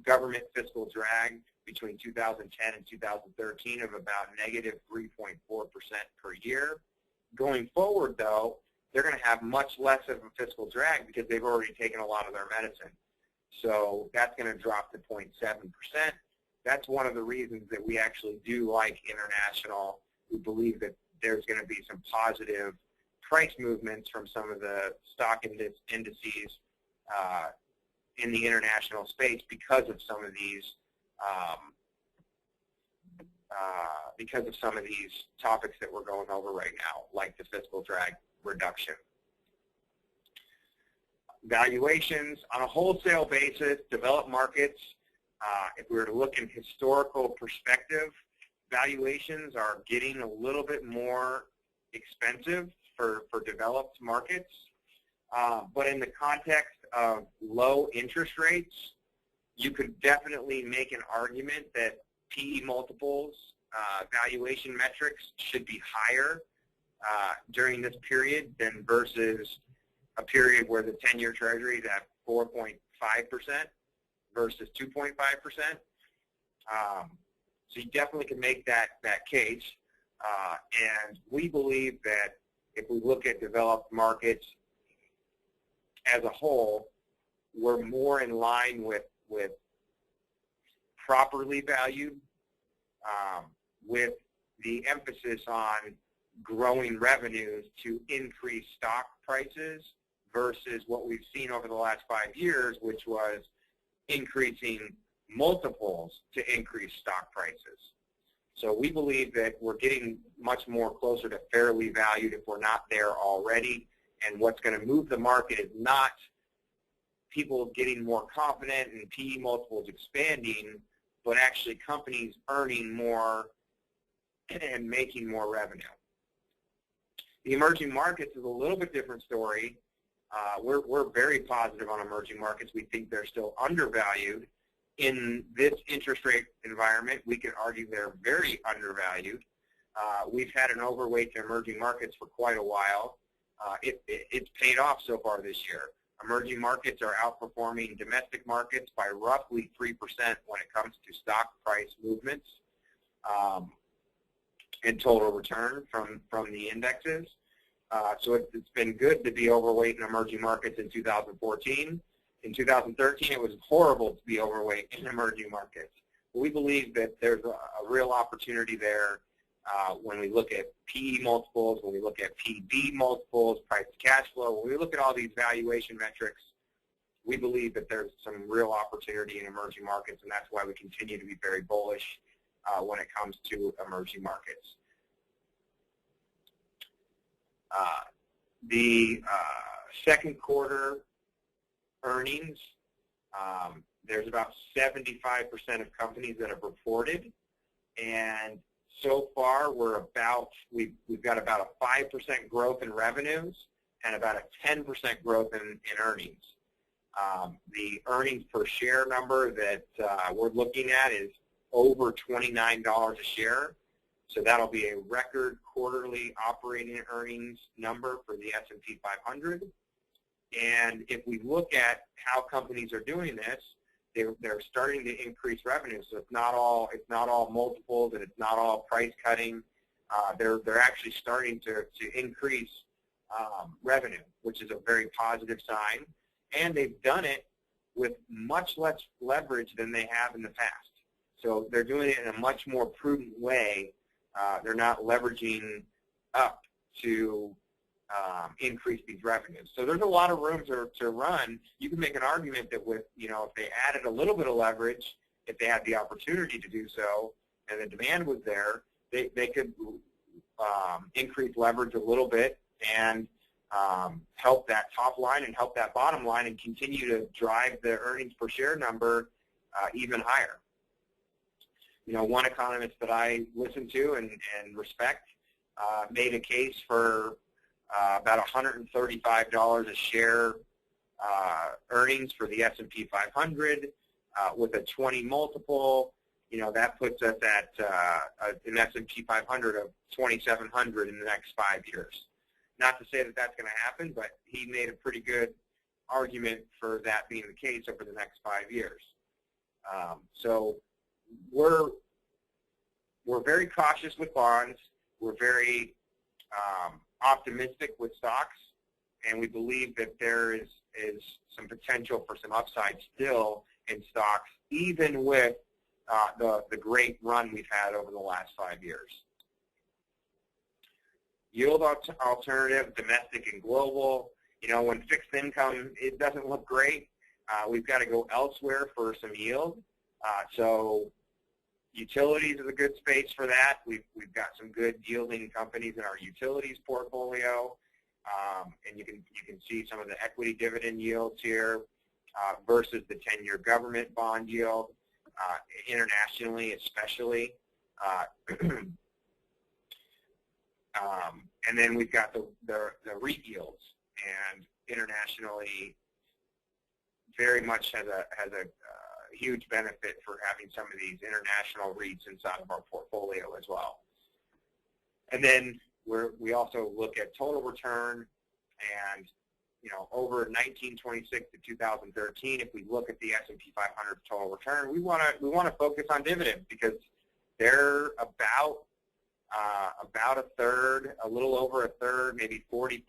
government fiscal drag between 2010 and 2013 of about negative 3.4% per year. Going forward, though, they're going to have much less of a fiscal drag because they've already taken a lot of their medicine. So that's going to drop to 0.7%. That's one of the reasons that we actually do like international. We believe that there's going to be some positive price movements from some of the stock indices in the international space because of some of these topics that we're going over right now, like the fiscal drag reduction. Valuations on a wholesale basis, developed markets, if we were to look in historical perspective, valuations are getting a little bit more expensive for developed markets. But in the context of low interest rates, you could definitely make an argument that PE multiples, valuation metrics should be higher during this period than versus a period where the 10-year Treasury is at 4.5% versus 2.5%. So you definitely can make that case. And we believe that if we look at developed markets as a whole, we're more in line with properly valued, with the emphasis on growing revenues to increase stock prices versus what we've seen over the last 5 years, which was increasing multiples to increase stock prices. So we believe that we're getting much more closer to fairly valued if we're not there already. And what's going to move the market is not people getting more confident and PE multiples expanding, but actually companies earning more and making more revenue. The emerging markets is a little bit different story. We're very positive on emerging markets. We think they're still undervalued. In this interest rate environment, we can argue they're very undervalued. We've had an overweight to emerging markets for quite a while. It's paid off so far this year. Emerging markets are outperforming domestic markets by roughly 3% when it comes to stock price movements and total return from the indexes. So it's been good to be overweight in emerging markets in 2014. In 2013, it was horrible to be overweight in emerging markets. We believe that there's a real opportunity there when we look at PE multiples, when we look at PB multiples, price to cash flow, when we look at all these valuation metrics, we believe that there's some real opportunity in emerging markets, and that's why we continue to be very bullish when it comes to emerging markets. The second quarter earnings, there's about 75% of companies that have reported, and so far we've got about a 5% growth in revenues and about a 10% growth in earnings. The earnings per share number that we're looking at is over $29 a share. So that'll be a record quarterly operating earnings number for the S&P 500. And if we look at how companies are doing this, they're starting to increase revenue. So it's not all multiples and it's not all price cutting. They're actually starting to increase revenue, which is a very positive sign. And they've done it with much less leverage than they have in the past. So they're doing it in a much more prudent way. They're not leveraging up to increase these revenues. So there's a lot of room to run. You can make an argument that with, if they added a little bit of leverage, if they had the opportunity to do so, and the demand was there, they could increase leverage a little bit and help that top line and help that bottom line and continue to drive the earnings per share number even higher. One economist that I listen to and respect made a case for about $135 a share earnings for the S&P 500 with a 20 multiple. That puts us at an S&P 500 of 2,700 in the next 5 years. Not to say that that's going to happen, but he made a pretty good argument for that being the case over the next 5 years. So we're very cautious with bonds. We're very optimistic with stocks, and we believe that there is some potential for some upside still in stocks, even with the great run we've had over the last 5 years. Yield alternative, domestic and global. You know, when fixed income, it doesn't look great. We've got to go elsewhere for some yield. So utilities is a good space for that. We've got some good yielding companies in our utilities portfolio, and you can see some of the equity dividend yields here versus the 10-year government bond yield, internationally especially. And then we've got the REIT yields, and internationally very much has a huge benefit for having some of these international REITs inside of our portfolio as well. And then we also look at total return, and you know, over 1926 to 2013, if we look at the S&P 500 total return, we want to focus on dividends because they're about a third, a little over a third, maybe 40%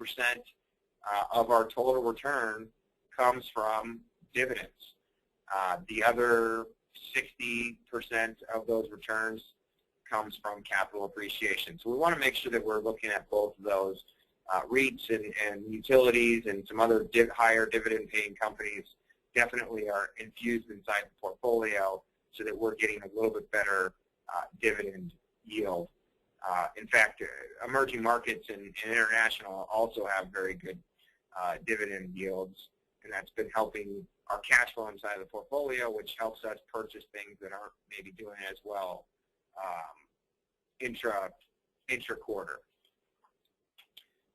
of our total return comes from dividends. The other 60% of those returns comes from capital appreciation. So we want to make sure that we're looking at both of those. REITs and utilities and some other higher dividend-paying companies definitely are infused inside the portfolio so that we're getting a little bit better dividend yield. In fact, emerging markets and international also have very good dividend yields, and that's been helping our cash flow inside of the portfolio, which helps us purchase things that aren't maybe doing as well intra-quarter.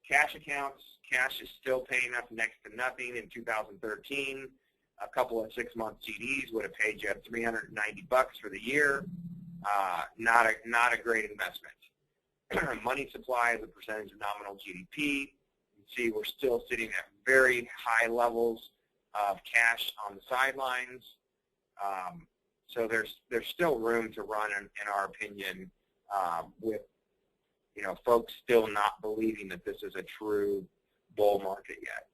Cash accounts, cash is still paying us next to nothing. In 2013, a couple of 6-month CDs would have paid you $390 for the year. Not a great investment. Money supply as a percentage of nominal GDP. You can see we're still sitting at very high levels of cash on the sidelines. So there's still room to run, in our opinion, with folks still not believing that this is a true bull market yet.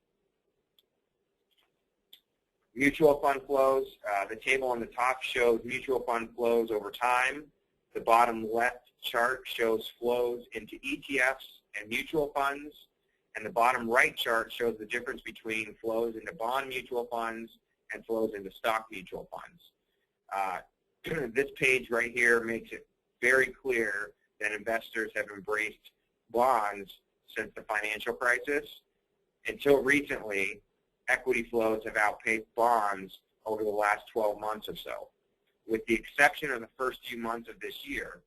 Mutual fund flows. The table on the top shows mutual fund flows over time. The bottom left chart shows flows into ETFs and mutual funds. And the bottom right chart shows the difference between flows into bond mutual funds and flows into stock mutual funds. This page right here makes it very clear that investors have embraced bonds since the financial crisis. Until recently, equity flows have outpaced bonds over the last 12 months or so, with the exception of the first few months of this year.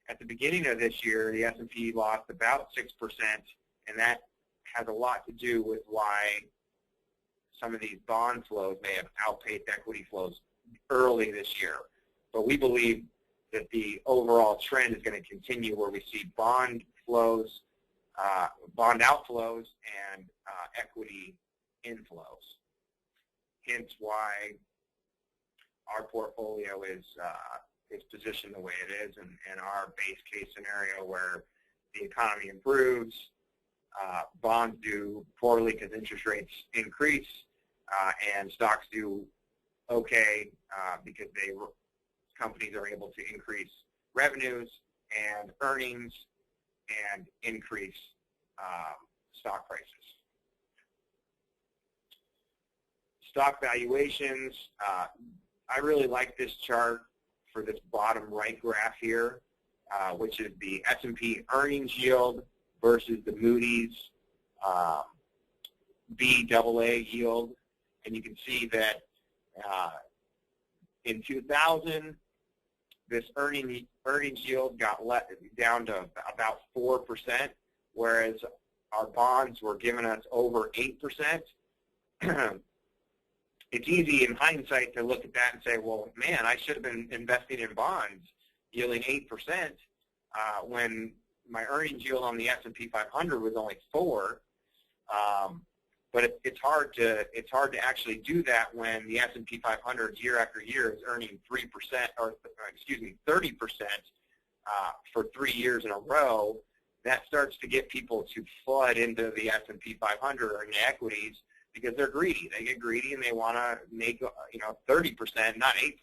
At the beginning of this year, the S&P lost about 6%, and that has a lot to do with why some of these bond flows may have outpaced equity flows early this year. But we believe that the overall trend is going to continue where we see bond flows, bond outflows, and equity inflows. Hence why our portfolio is positioned the way it is, and our base case scenario where the economy improves, bonds do poorly because interest rates increase, and stocks do okay because companies are able to increase revenues and earnings and increase stock prices. Stock valuations. I really like this chart for this bottom right graph here, which is the S&P earnings yield versus the Moody's BAA yield. And you can see that in 2000, this earnings yield got down to about 4%, whereas our bonds were giving us over 8%. It's easy in hindsight to look at that and say, well, man, I should have been investing in bonds yielding 8% when my earnings yield on the S&P 500 was only 4. But it's hard to actually do that when the S&P 500 year after year is earning 3% or 30% for 3 years in a row. That starts to get people to flood into the S&P 500 or into equities because they're greedy. They get greedy and they want to make 30%, not 8%.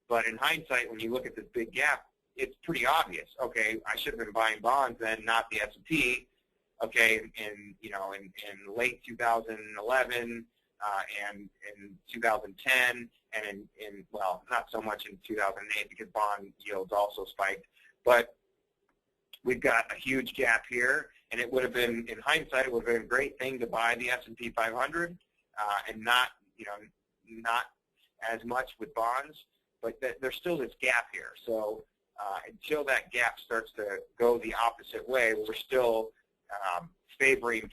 But in hindsight, when you look at this big gap, it's pretty obvious. Okay, I should have been buying bonds then, not the S&P. Okay, in late 2011 and in 2010, and well, not so much in 2008 because bond yields also spiked. But we've got a huge gap here, and it would have been, in hindsight, it would have been a great thing to buy the S&P 500 and not as much with bonds. But there's still this gap here. So until that gap starts to go the opposite way, we're still favoring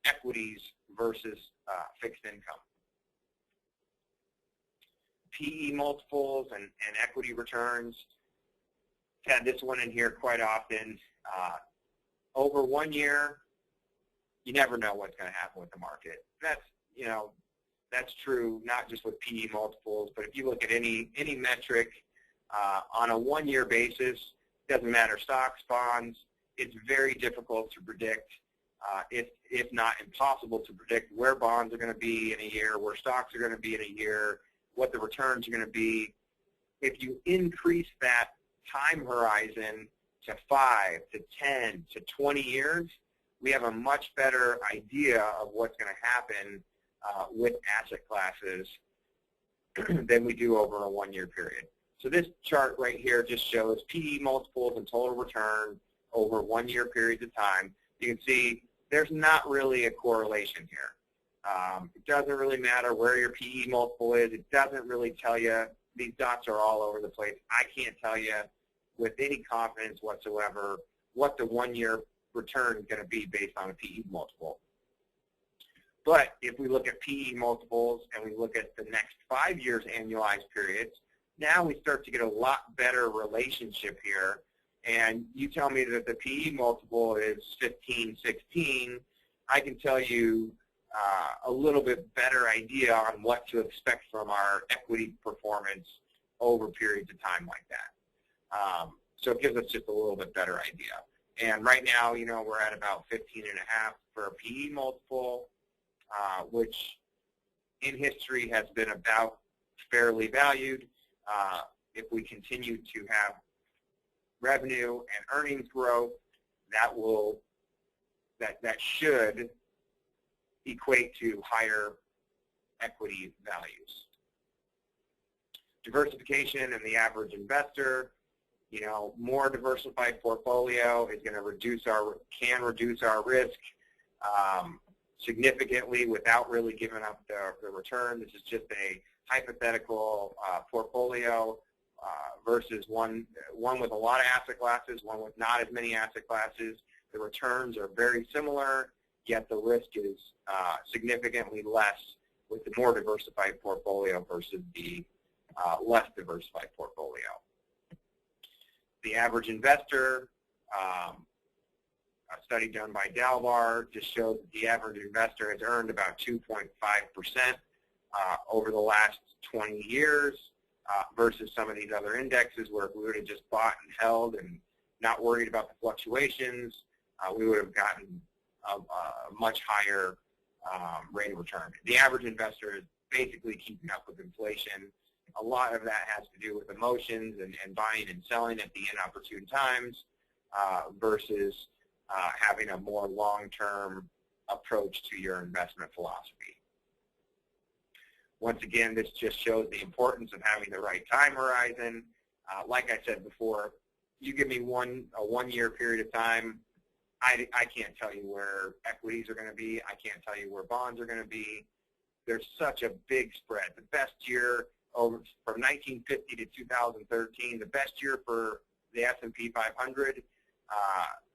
equities versus fixed income. PE multiples and equity returns. Had this one in here quite often. Over 1 year, you never know what's going to happen with the market. That's true not just with PE multiples, but if you look at any metric on a 1 year basis, doesn't matter, stocks, bonds, it's very difficult to predict, if not impossible to predict where bonds are going to be in a year, where stocks are going to be in a year, what the returns are going to be. If you increase that time horizon to 5 to 10 to 20 years, we have a much better idea of what's going to happen with asset classes than we do over a 1 year period. So this chart right here just shows PE multiples and total return over 1 year periods of time. You can see there's not really a correlation here. It doesn't really matter where your PE multiple is. It doesn't really tell you. These dots are all over the place. I can't tell you with any confidence whatsoever what the 1 year return is going to be based on a PE multiple. But if we look at PE multiples and we look at the next 5 years annualized periods, now we start to get a lot better relationship here. And you tell me that the PE multiple is 15, 16, I can tell you a little bit better idea on what to expect from our equity performance over periods of time like that. So it gives us just a little bit better idea. And right now, we're at about 15.5 for a PE multiple, which in history has been about fairly valued. If we continue to have revenue and earnings growth, that should equate to higher equity values. Diversification and the average investor, more diversified portfolio is going to can reduce our risk significantly without really giving up the return. This is just a hypothetical portfolio versus one with a lot of asset classes, one with not as many asset classes. The returns are very similar, yet the risk is significantly less with the more diversified portfolio versus the less diversified portfolio. The average investor, a study done by Dalbar, just shows that the average investor has earned about 2.5% over the last 20 years versus some of these other indexes where if we would have just bought and held and not worried about the fluctuations, we would have gotten a much higher rate of return. The average investor is basically keeping up with inflation. A lot of that has to do with emotions and buying and selling at the inopportune times versus having a more long-term approach to your investment philosophy. Once again, this just shows the importance of having the right time horizon. Like I said before, you give me a 1 year period of time, I can't tell you where equities are going to be. I can't tell you where bonds are going to be. There's such a big spread. The best year from 1950 to 2013, the best year for the S&P 500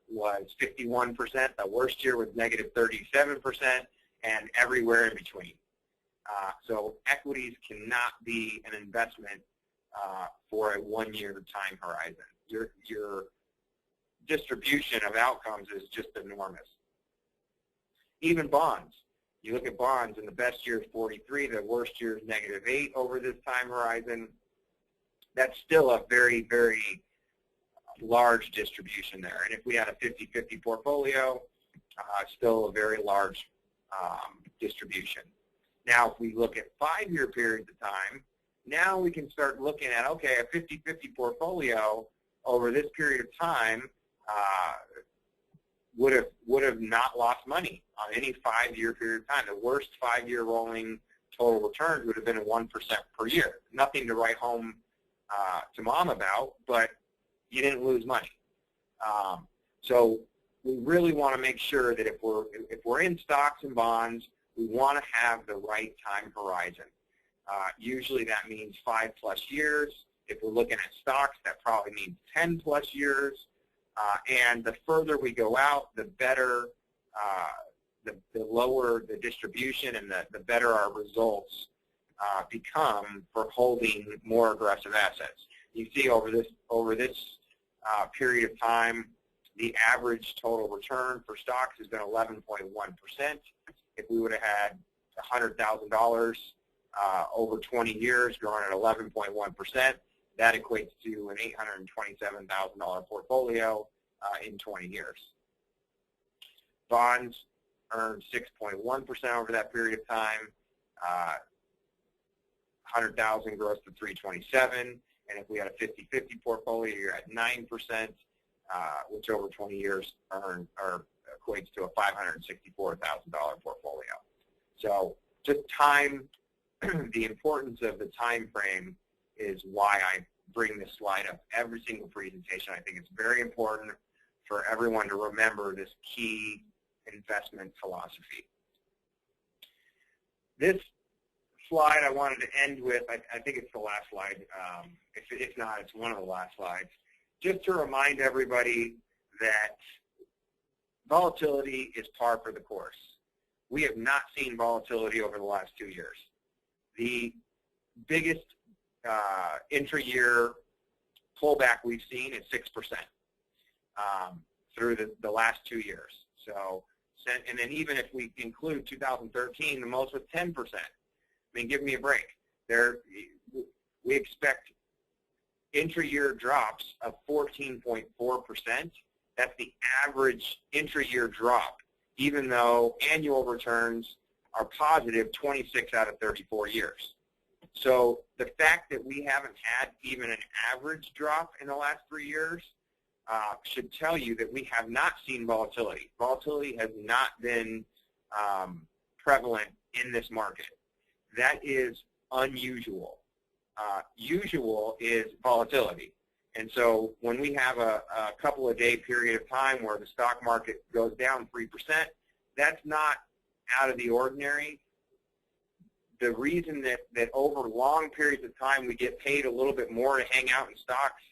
was 51%. The worst year was negative 37%, and everywhere in between. So equities cannot be an investment for a 1-year time horizon. Your distribution of outcomes is just enormous. Even bonds. You look at bonds, and the best year is 43, the worst year is -8 over this time horizon. That's still a very, very large distribution there. And if we had a 50-50 portfolio, still a very large distribution. Now, if we look at 5-year periods of time, now we can start looking at, okay, a 50-50 portfolio over this period of time would have not lost money on any 5-year period of time. The worst 5-year rolling total returns would have been 1% per year. Nothing to write home to mom about, but you didn't lose money. So we really want to make sure that if we're in stocks and bonds, we want to have the right time horizon. Usually that means 5+ years. If we're looking at stocks, that probably means 10+ years. And the further we go out, the better, the lower the distribution and the better our results become for holding more aggressive assets. You see over this period of time, the average total return for stocks has been 11.1%. If we would have had $100,000 over 20 years growing at 11.1%, that equates to an $827,000 portfolio in 20 years. Bonds earned 6.1% over that period of time. 100,000 grows to 327, and if we had a 50-50 portfolio, you're at 9%, which over 20 years equates to a $564,000 portfolio. So just time, the importance of the time frame is why I bring this slide up every single presentation. I think it's very important for everyone to remember this key investment philosophy. This slide I wanted to end with, I think it's the last slide. If not, it's one of the last slides. Just to remind everybody that volatility is par for the course. We have not seen volatility over the last 2 years. The biggest intra-year pullback we've seen is 6% through the last 2 years. So, and then even if we include 2013, the most was 10%. I mean, give me a break. We expect intra-year drops of 14.4%. That's the average intra-year drop, even though annual returns are positive 26 out of 34 years. So the fact that we haven't had even an average drop in the last 3 years should tell you that we have not seen volatility. Volatility has not been prevalent in this market. That is unusual. Usual is volatility. And so when we have a couple of day period of time where the stock market goes down 3%, that's not out of the ordinary. The reason that over long periods of time we get paid a little bit more to hang out in stocks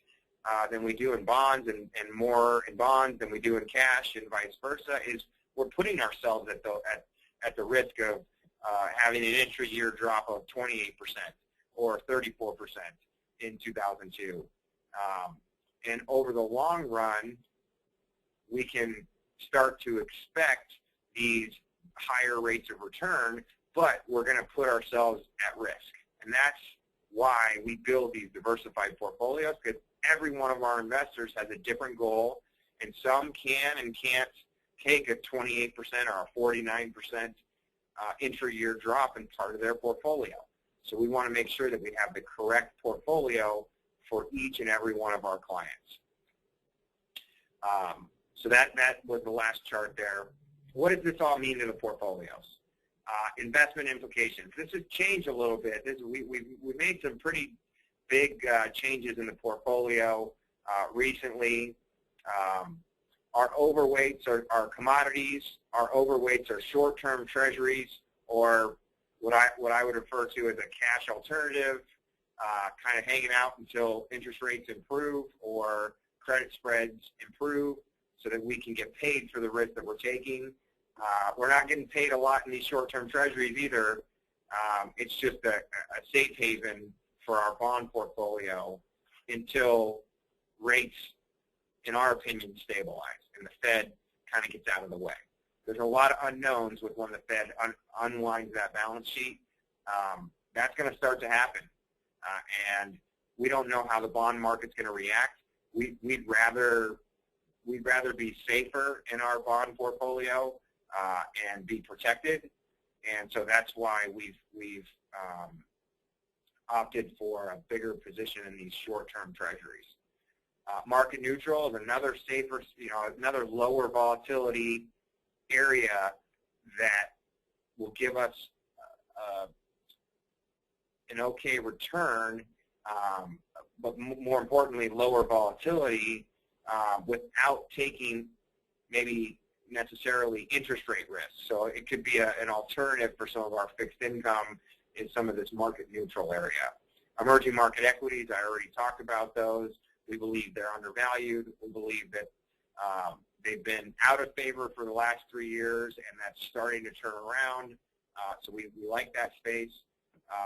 than we do in bonds, and more in bonds than we do in cash, and vice versa, is we're putting ourselves at the risk of having an intra-year drop of 28% or 34% in 2002. And over the long run, we can start to expect these higher rates of return, but we're going to put ourselves at risk. And that's why we build these diversified portfolios, because every one of our investors has a different goal, and some can and can't take a 28% or a 49% intra-year drop in part of their portfolio. So we want to make sure that we have the correct portfolio for each and every one of our clients. So that was the last chart there. What does this all mean to the portfolios? Investment implications. This has changed a little bit. We made some pretty big changes in the portfolio recently. Our overweights are commodities. Our overweights are short-term treasuries, or what I would refer to as a cash alternative, kind of hanging out until interest rates improve or credit spreads improve so that we can get paid for the risk that we're taking. We're not getting paid a lot in these short-term treasuries either. It's just a safe haven for our bond portfolio until rates, in our opinion, stabilize and the Fed kind of gets out of the way. There's a lot of unknowns with when the Fed unwinds that balance sheet. That's going to start to happen, and we don't know how the bond market's going to react. We'd rather be safer in our bond portfolio and be protected, and so that's why we've opted for a bigger position in these short-term treasuries. Market neutral is another safer, another lower volatility area that will give us an okay return, but more importantly, lower volatility without taking maybe necessarily interest rate risk. So it could be an alternative for some of our fixed income in some of this market neutral area. Emerging market equities, I already talked about those. We believe they're undervalued. We believe that they've been out of favor for the last 3 years, and that's starting to turn around. So we like that space.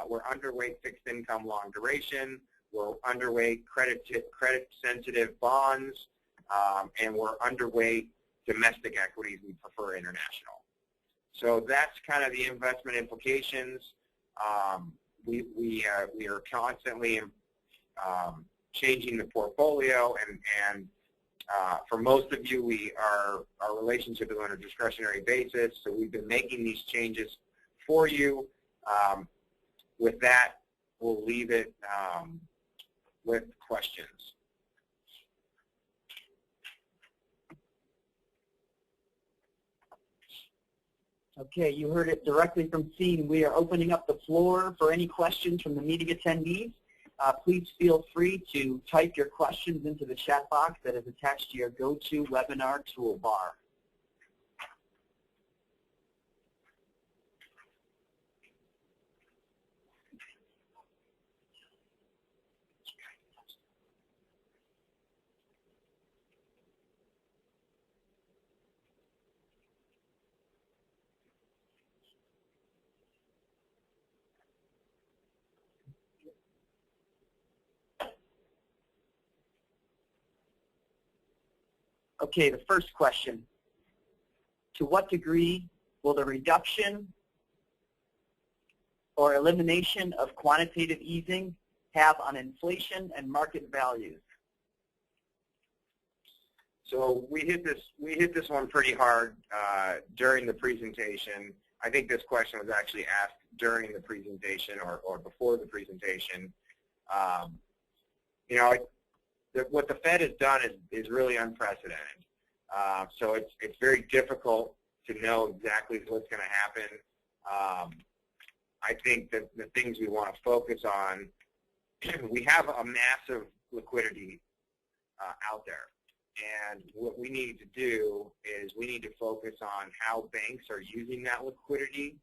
We're underweight fixed income long duration. We're underweight credit-sensitive bonds, and we're underweight domestic equities. We prefer international. So that's kind of the investment implications. We are constantly changing the portfolio, and for most of you, our relationship is on a discretionary basis, so we've been making these changes for you. With that, we'll leave it with questions. Okay, you heard it directly from Sean. We are opening up the floor for any questions from the meeting attendees. Please feel free to type your questions into the chat box that is attached to your GoToWebinar toolbar. Okay, the first question. To what degree will the reduction or elimination of quantitative easing have on inflation and market values? So we hit this one pretty hard during the presentation. I think this question was actually asked during the presentation or before the presentation. What the Fed has done is really unprecedented. So it's very difficult to know exactly what's going to happen. I think that the things we want to focus on, we have a massive liquidity out there. And what we need to do is we need to focus on how banks are using that liquidity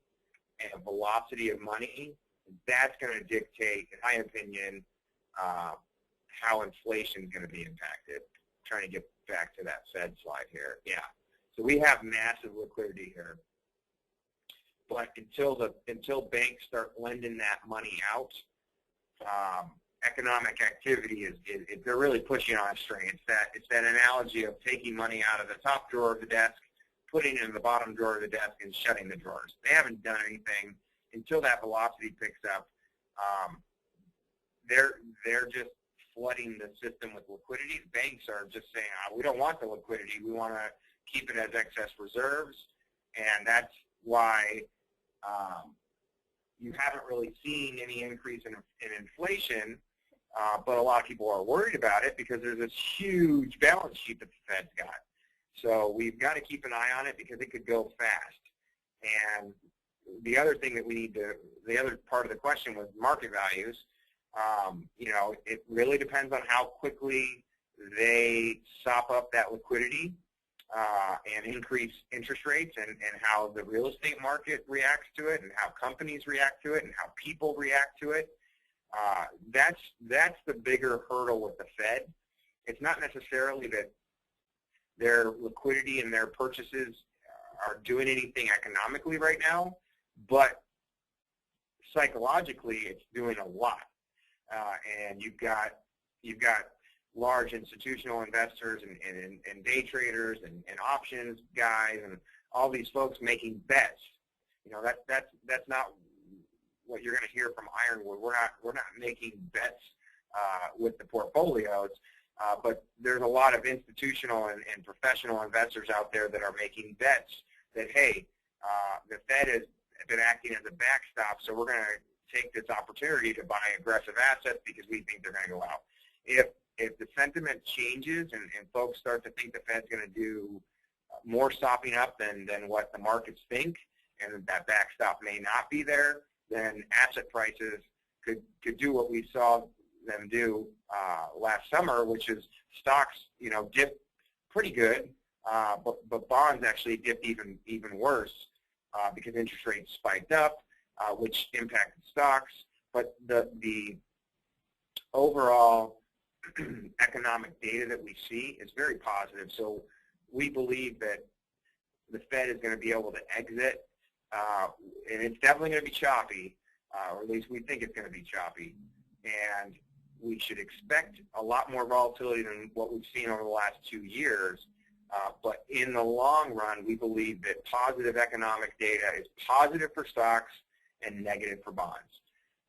and velocity of money. That's going to dictate, in my opinion, how inflation is going to be impacted. I'm trying to get back to that Fed slide here. Yeah. So we have massive liquidity here. But until banks start lending that money out, economic activity they're really pushing on a string. It's that analogy of taking money out of the top drawer of the desk, putting it in the bottom drawer of the desk, and shutting the drawers. They haven't done anything until that velocity picks up. They're just flooding the system with liquidity. Banks are just saying, we don't want the liquidity. We want to keep it as excess reserves, and that's why you haven't really seen any increase in inflation, but a lot of people are worried about it because there's this huge balance sheet that the Fed's got. So we've got to keep an eye on it because it could go fast. And the other thing that the other part of the question was market values. It really depends on how quickly they sop up that liquidity and increase interest rates, and how the real estate market reacts to it, and how companies react to it, and how people react to it. That's the bigger hurdle with the Fed. It's not necessarily that their liquidity and their purchases are doing anything economically right now, but psychologically it's doing a lot. and you've got large institutional investors and day traders and options guys and all these folks making bets. You know, that's not what you're going to hear from Ironwood. We're not making bets with the portfolios, but there's a lot of institutional and professional investors out there that are making bets that, hey, the Fed has been acting as a backstop, so we're going to take this opportunity to buy aggressive assets because we think they're going to go out. If the sentiment changes and folks start to think the Fed's going to do more stopping up than what the markets think, and that backstop may not be there, then asset prices could do what we saw them do last summer, which is stocks, you know, dipped pretty good, but bonds actually dipped even worse because interest rates spiked up, which impacted stocks. But the overall economic data that we see is very positive. So we believe that the Fed is going to be able to exit, and it's definitely going to be choppy, or at least we think it's going to be choppy. And we should expect a lot more volatility than what we've seen over the last 2 years. But in the long run, we believe that positive economic data is positive for stocks and negative for bonds.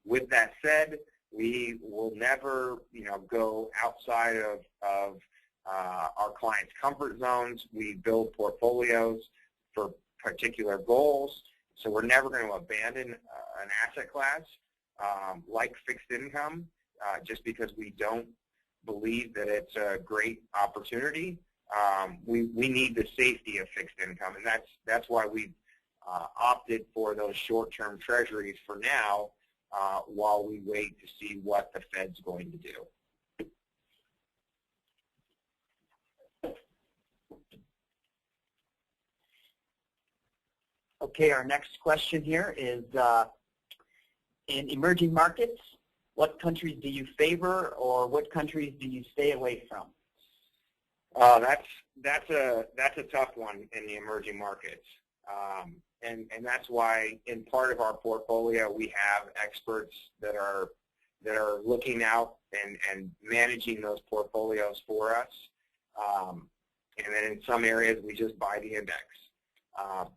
With that said, we will never, you know, go outside of our clients' comfort zones. We build portfolios for particular goals, so we're never going to abandon an asset class like fixed income just because we don't believe that it's a great opportunity. We need the safety of fixed income, and that's why we've opted for those short-term treasuries for now, while we wait to see what the Fed's going to do. Okay, our next question here is, in emerging markets, what countries do you favor, or what countries do you stay away from? That's a tough one in the emerging markets, and that's why in part of our portfolio we have experts that are looking out and managing those portfolios for us, and then in some areas we just buy the index.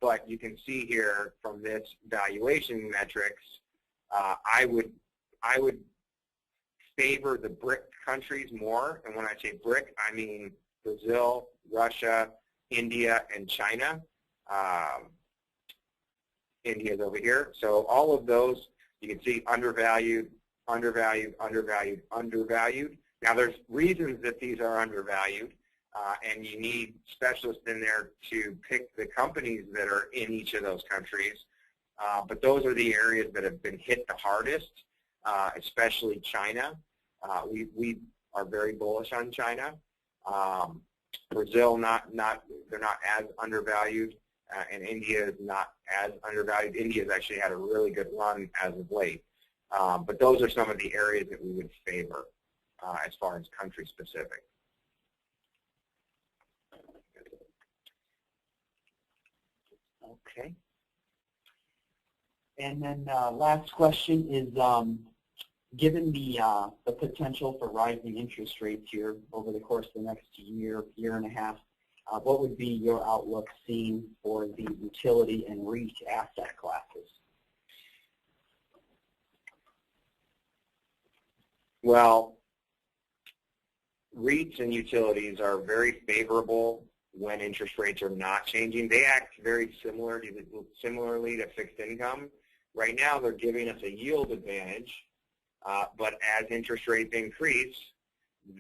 But you can see here from this valuation metrics, I would favor the BRIC countries more, and when I say BRIC, I mean Brazil, Russia, India, and China. India's over here. So all of those, you can see undervalued, undervalued, undervalued, undervalued. Now there's reasons that these are undervalued, and you need specialists in there to pick the companies that are in each of those countries. But those are the areas that have been hit the hardest, especially China. We are very bullish on China. Brazil, they're not as undervalued, and India is not as undervalued. India's actually had a really good run as of late. But those are some of the areas that we would favor as far as country specific. Okay. And then last question is, given the potential for rising interest rates here over the course of the next year and a half, what would be your outlook seen for the utility and REIT asset classes? Well, REITs and utilities are very favorable when interest rates are not changing. They act very similarly to fixed income. Right now, they're giving us a yield advantage, but as interest rates increase,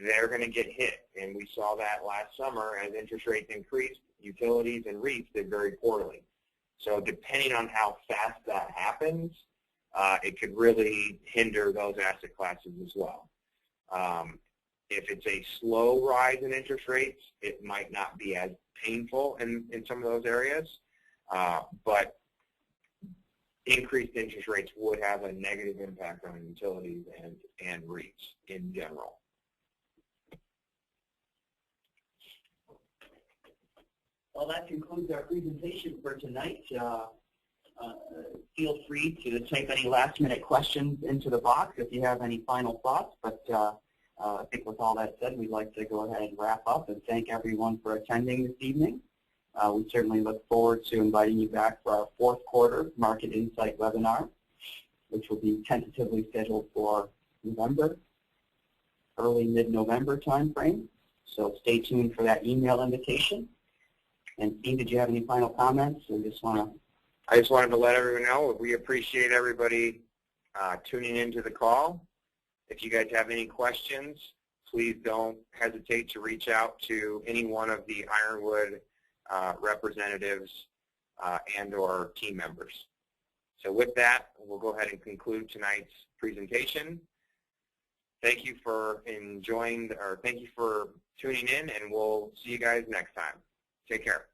they're going to get hit. And we saw that last summer. As interest rates increased, utilities and REITs did very poorly. So depending on how fast that happens, it could really hinder those asset classes as well. If it's a slow rise in interest rates, it might not be as painful in some of those areas, but increased interest rates would have a negative impact on utilities and REITs in general. Well, that concludes our presentation for tonight. feel free to type any last-minute questions into the box if you have any final thoughts. But I think with all that said, we'd like to go ahead and wrap up and thank everyone for attending this evening. We certainly look forward to inviting you back for our fourth quarter Market Insight webinar, which will be tentatively scheduled for November, early mid-November timeframe. So stay tuned for that email invitation. And Steve, did you have any final comments? Or I just wanted to let everyone know we appreciate everybody tuning into the call. If you guys have any questions, please don't hesitate to reach out to any one of the Ironwood representatives and or team members. So with that, we'll go ahead and conclude tonight's presentation. Thank you for thank you for tuning in, and we'll see you guys next time. Take care.